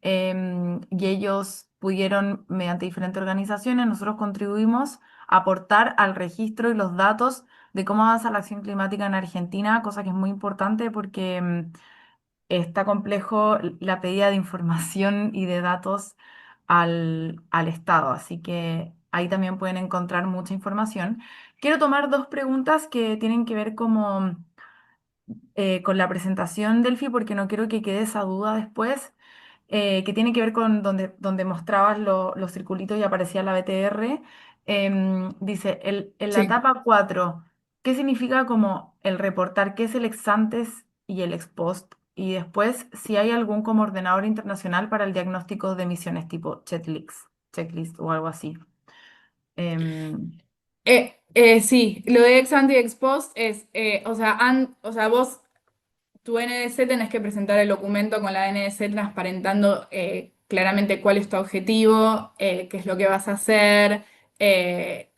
y ellos pudieron, mediante diferentes organizaciones, nosotros contribuimos a aportar al registro y los datos de cómo avanza la acción climática en Argentina, cosa que es muy importante porque está complejo la pedida de información y de datos al Estado, así que ahí también pueden encontrar mucha información. Quiero tomar dos preguntas que tienen que ver como con la presentación del FI, porque no quiero que quede esa duda después, que tiene que ver con donde mostrabas los circulitos y aparecía la BTR. Dice, en la Sí. etapa 4, ¿qué significa como el reportar? ¿Qué es el ex antes y el ex post? Y después, si hay algún como ordenador internacional para el diagnóstico de emisiones tipo checklist o algo así. Em, Sí, lo de ex ante y ex post es, o sea, vos tu NDC tenés que presentar el documento con la NDC transparentando claramente cuál es tu objetivo, qué es lo que vas a hacer, eh,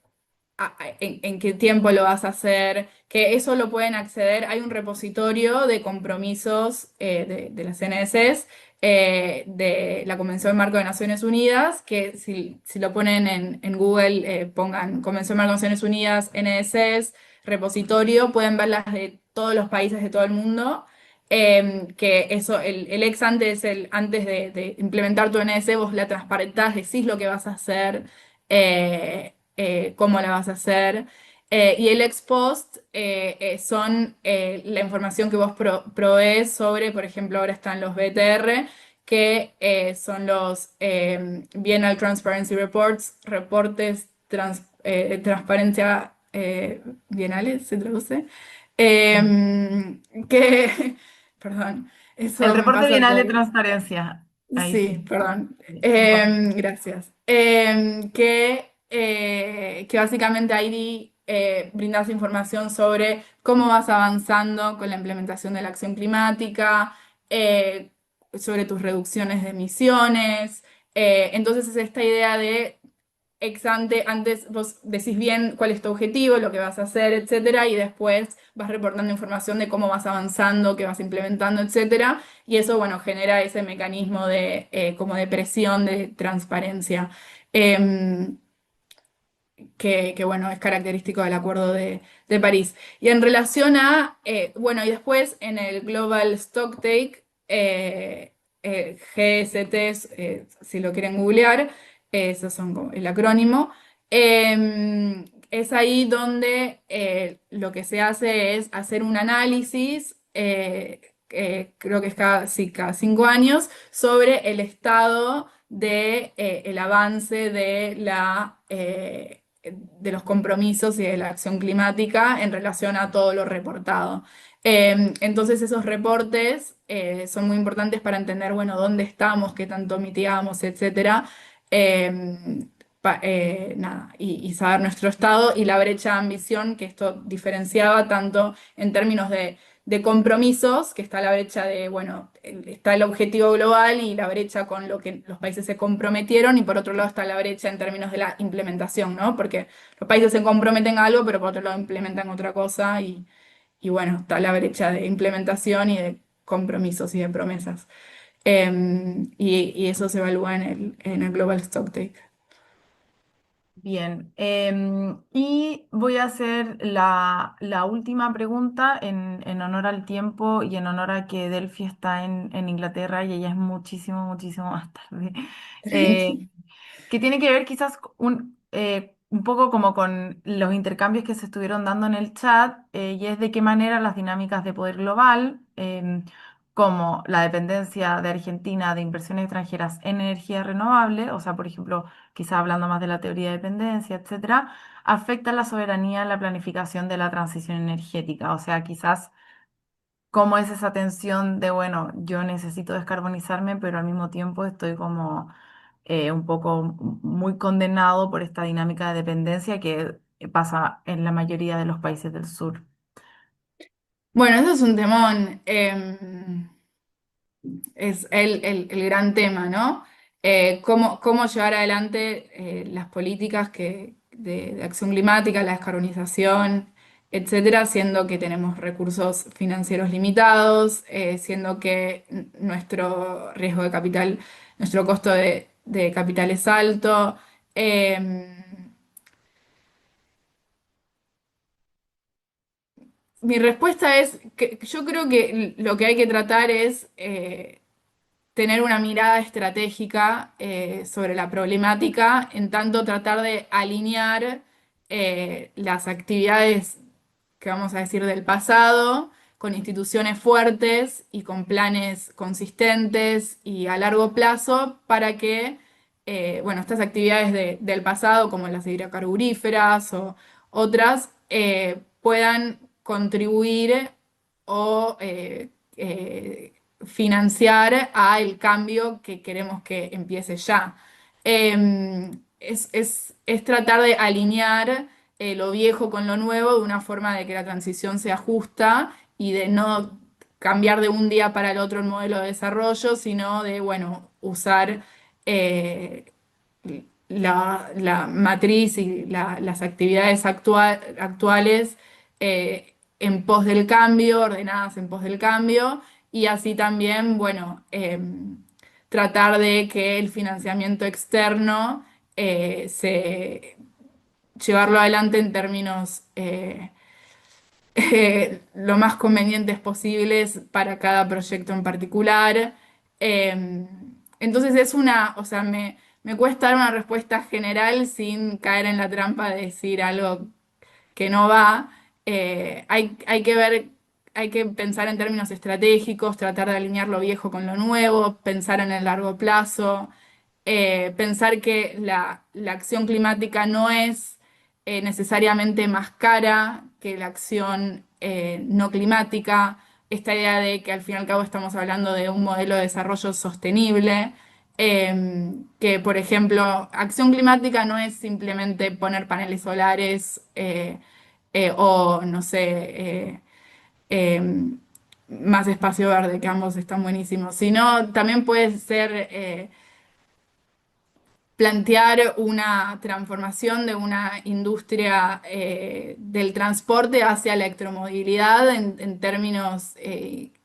en qué tiempo lo vas a hacer, que eso lo pueden acceder. Hay un repositorio de compromisos de las NDCs, de la Convención Marco de Naciones Unidas, que si lo ponen en Google, pongan Convención Marco de Naciones Unidas, NDCs, repositorio, pueden ver las de todos los países de todo el mundo. Que eso, el ex antes, antes de implementar tu NDC, vos la transparentás, decís lo que vas a hacer, cómo la vas a hacer. Y el ex post son la información que vos provees sobre, por ejemplo, ahora están los BTR, que son los Biennial Transparency Reports, reportes de transparencia bienales, se traduce. Que, perdón, el eso me reporte pasa bienal de todo. transparencia. Ahí Sí, sí. perdón. Mejor. Gracias. Que básicamente ahí brindás información sobre cómo vas avanzando con la implementación de la acción climática, sobre tus reducciones de emisiones. Entonces es esta idea de ex ante, antes vos decís bien cuál es tu objetivo, lo que vas a hacer, etcétera, y después vas reportando información de cómo vas avanzando, qué vas implementando, etcétera, y eso, bueno, genera ese mecanismo de como de presión, de transparencia, em, bueno, es característico del Acuerdo de París. Y en relación a, bueno, y después en el Global Stocktake, GST, si lo quieren googlear, esos son como el acrónimo, es ahí donde lo que se hace es hacer un análisis, creo que es cada, sí, cada 5 años, sobre el estado de el avance de los compromisos y de la acción climática en relación a todo lo reportado. Entonces esos reportes son muy importantes para entender, bueno, dónde estamos, qué tanto mitigamos, etcétera. Nada, y saber nuestro estado y la brecha de ambición, que esto diferenciaba tanto en términos de compromisos, que está la brecha de, bueno, está el objetivo global y la brecha con lo que los países se comprometieron, y por otro lado está la brecha en términos de la implementación, ¿no? Porque los países se comprometen a algo, pero por otro lado implementan otra cosa, y bueno, está la brecha de implementación y de compromisos y de promesas. Y eso se evalúa en el Global Stocktake. Bien, y voy a hacer la última pregunta en honor al tiempo y en honor a que Delphi está en Inglaterra y ella es muchísimo, muchísimo más tarde. Eh, que tiene que ver quizás un poco como con los intercambios que se estuvieron dando en el chat, y es de qué manera las dinámicas de poder global, como la dependencia de Argentina de inversiones extranjeras en energía renovable, o sea, por ejemplo, quizás hablando más de la teoría de dependencia, etcétera, afectan la soberanía en la planificación de la transición energética. O sea, quizás cómo es esa tensión de, bueno, yo necesito descarbonizarme, pero al mismo tiempo estoy como un poco muy condenado por esta dinámica de dependencia que pasa en la mayoría de los países del sur. Bueno, eso es un temón. Es el gran tema, ¿no? Cómo llevar adelante las políticas de acción climática, la descarbonización, etcétera, siendo que tenemos recursos financieros limitados, siendo que nuestro riesgo de capital, nuestro costo de capital es alto. Eh, Mi respuesta es que yo creo que lo que hay que tratar es tener una mirada estratégica sobre la problemática, en tanto tratar de alinear las actividades que vamos a decir del pasado con instituciones fuertes y con planes consistentes y a largo plazo para que, bueno, estas actividades del pasado, como las hidrocarburíferas o otras, puedan contribuir o financiar a el cambio que queremos que empiece ya. Es tratar de alinear lo viejo con lo nuevo de una forma de que la transición sea justa y de no cambiar de un día para el otro el modelo de desarrollo, sino de, bueno, usar eh, la matriz y las actividades actuales en pos del cambio, ordenadas en pos del cambio, y así también, bueno, tratar de que el financiamiento externo llevarlo adelante en términos lo más convenientes posibles para cada proyecto en particular. Eh, entonces o sea, me cuesta dar una respuesta general sin caer en la trampa de decir algo que no va. Hay que ver, hay que pensar en términos estratégicos, tratar de alinear lo viejo con lo nuevo, pensar en el largo plazo, pensar que la acción climática no es necesariamente más cara que la acción no climática. Esta idea de que al fin y al cabo estamos hablando de un modelo de desarrollo sostenible, que por ejemplo, acción climática no es simplemente poner paneles solares, o no sé, eh, más espacio verde, que ambos están buenísimos. Sino también puede ser plantear una transformación de una industria del transporte hacia la electromovilidad en términos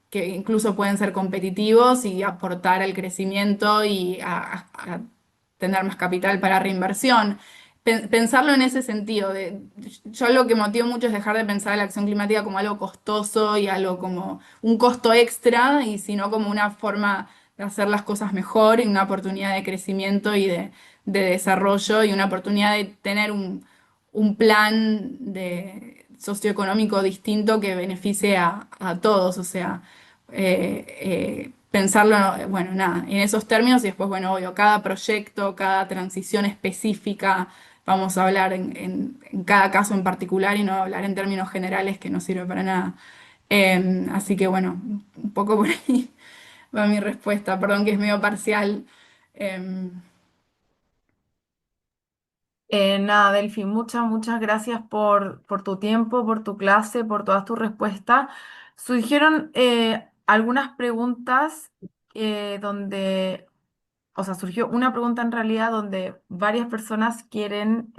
que incluso pueden ser competitivos y aportar al crecimiento y a tener más capital para reinversión. Pensarlo en ese sentido, yo lo que motivo mucho es dejar de pensar la acción climática como algo costoso y algo como un costo extra, y sino como una forma de hacer las cosas mejor y una oportunidad de crecimiento y de desarrollo y una oportunidad de tener un plan socioeconómico distinto que beneficie a todos. O sea, pensarlo, bueno, nada, en esos términos y después, bueno, obvio, cada proyecto, cada transición específica, vamos a hablar en cada caso en particular y no hablar en términos generales que no sirve para nada. Así que bueno, un poco por ahí va mi respuesta. Perdón que es medio parcial. Em, Nada, Delphi, muchas gracias por tu tiempo, por tu clase, por todas tus respuestas. Surgieron algunas preguntas donde o sea, surgió una pregunta en realidad donde varias personas quieren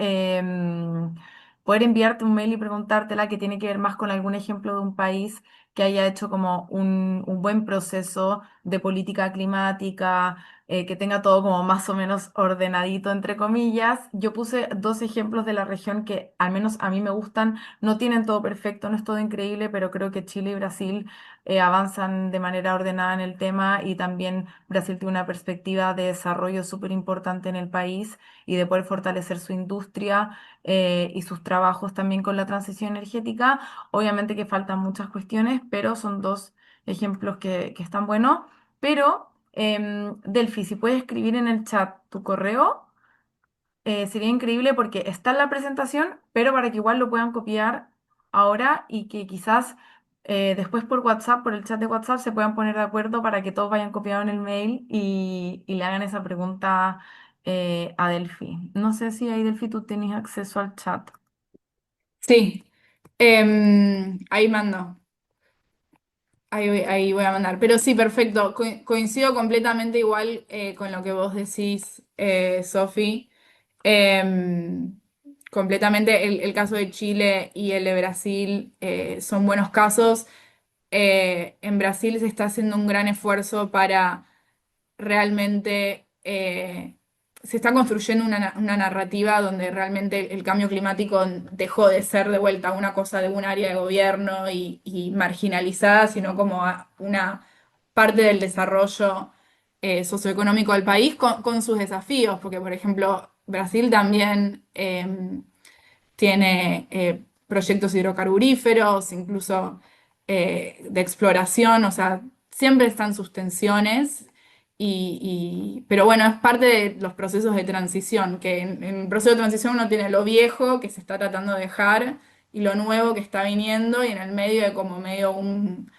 poder enviarte un mail y preguntártela que tiene que ver más con algún ejemplo de un país que haya hecho como un buen proceso de política climática, que tenga todo como más o menos ordenadito, entre comillas. Yo puse dos ejemplos de la región que al menos a mí me gustan. No tienen todo perfecto, no es todo increíble, pero creo que Chile y Brasil avanzan de manera ordenada en el tema y también Brasil tiene una perspectiva de desarrollo súper importante en el país y de poder fortalecer su industria y sus trabajos también con la transición energética. Obviamente que faltan muchas cuestiones, pero son dos ejemplos que están buenos. Pero, Delphi, si puedes escribir en el chat tu correo sería increíble porque está en la presentación, pero para que igual lo puedan copiar ahora y que quizás después por WhatsApp, por el chat de WhatsApp, se puedan poner de acuerdo para que todos vayan copiados en el mail y le hagan esa pregunta a Delphi. No sé si ahí, Delphi, tú tienes acceso al chat. sí, ahí mando. Ahí voy a mandar. Pero sí, perfecto. Coincido completamente igual con lo que vos decís, Sofi. Em, Completamente el caso de Chile y el de Brasil son buenos casos. En Brasil se está haciendo un gran esfuerzo para realmente se está construyendo una narrativa donde realmente el cambio climático dejó de ser de vuelta una cosa de un área de gobierno y marginalizada, sino como una parte del desarrollo socioeconómico del país con sus desafíos, porque por ejemplo Brasil también tiene proyectos hidrocarburíferos, incluso de exploración, o sea, siempre están sus tensiones, pero bueno, es parte de los procesos de transición, que en el proceso de transición uno tiene lo viejo que se está tratando de dejar y lo nuevo que está viniendo, y en el medio hay como medio un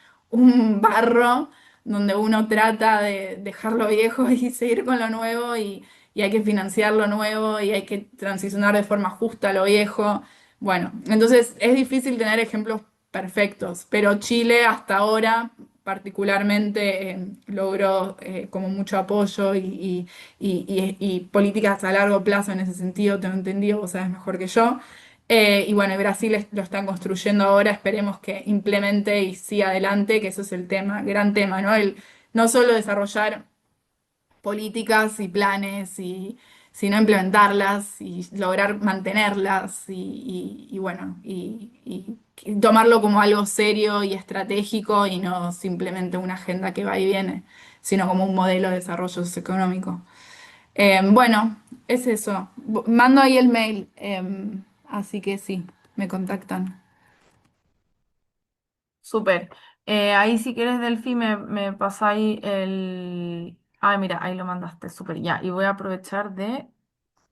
barro donde uno trata de dejar lo viejo y seguir con lo nuevo, y hay que financiar lo nuevo y hay que transicionar de forma justa lo viejo. Bueno, entonces es difícil tener ejemplos perfectos, pero Chile hasta ahora particularmente logró como mucho apoyo y políticas a largo plazo en ese sentido, tengo entendido, vos sabés mejor que yo. Y bueno, y Brasil lo están construyendo ahora, esperemos que implemente y siga adelante, que eso es el tema, gran tema, ¿no? No solo desarrollar políticas y planes, sino implementarlas y lograr mantenerlas y bueno, y tomarlo como algo serio y estratégico y no simplemente una agenda que va y viene, sino como un modelo de desarrollo socioeconómico. Bueno, es eso. Mando ahí el mail, así que sí, me contactan. Súper. Ahí si quieres, Delphi, me pasáis el... Ah, mira, ahí lo mandaste. Súper, ya. Y voy a aprovechar de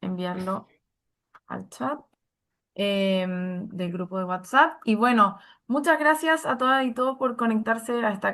enviarlo al chat. Del grupo de WhatsApp. Y bueno, muchas gracias a todas y todos por conectarse a esta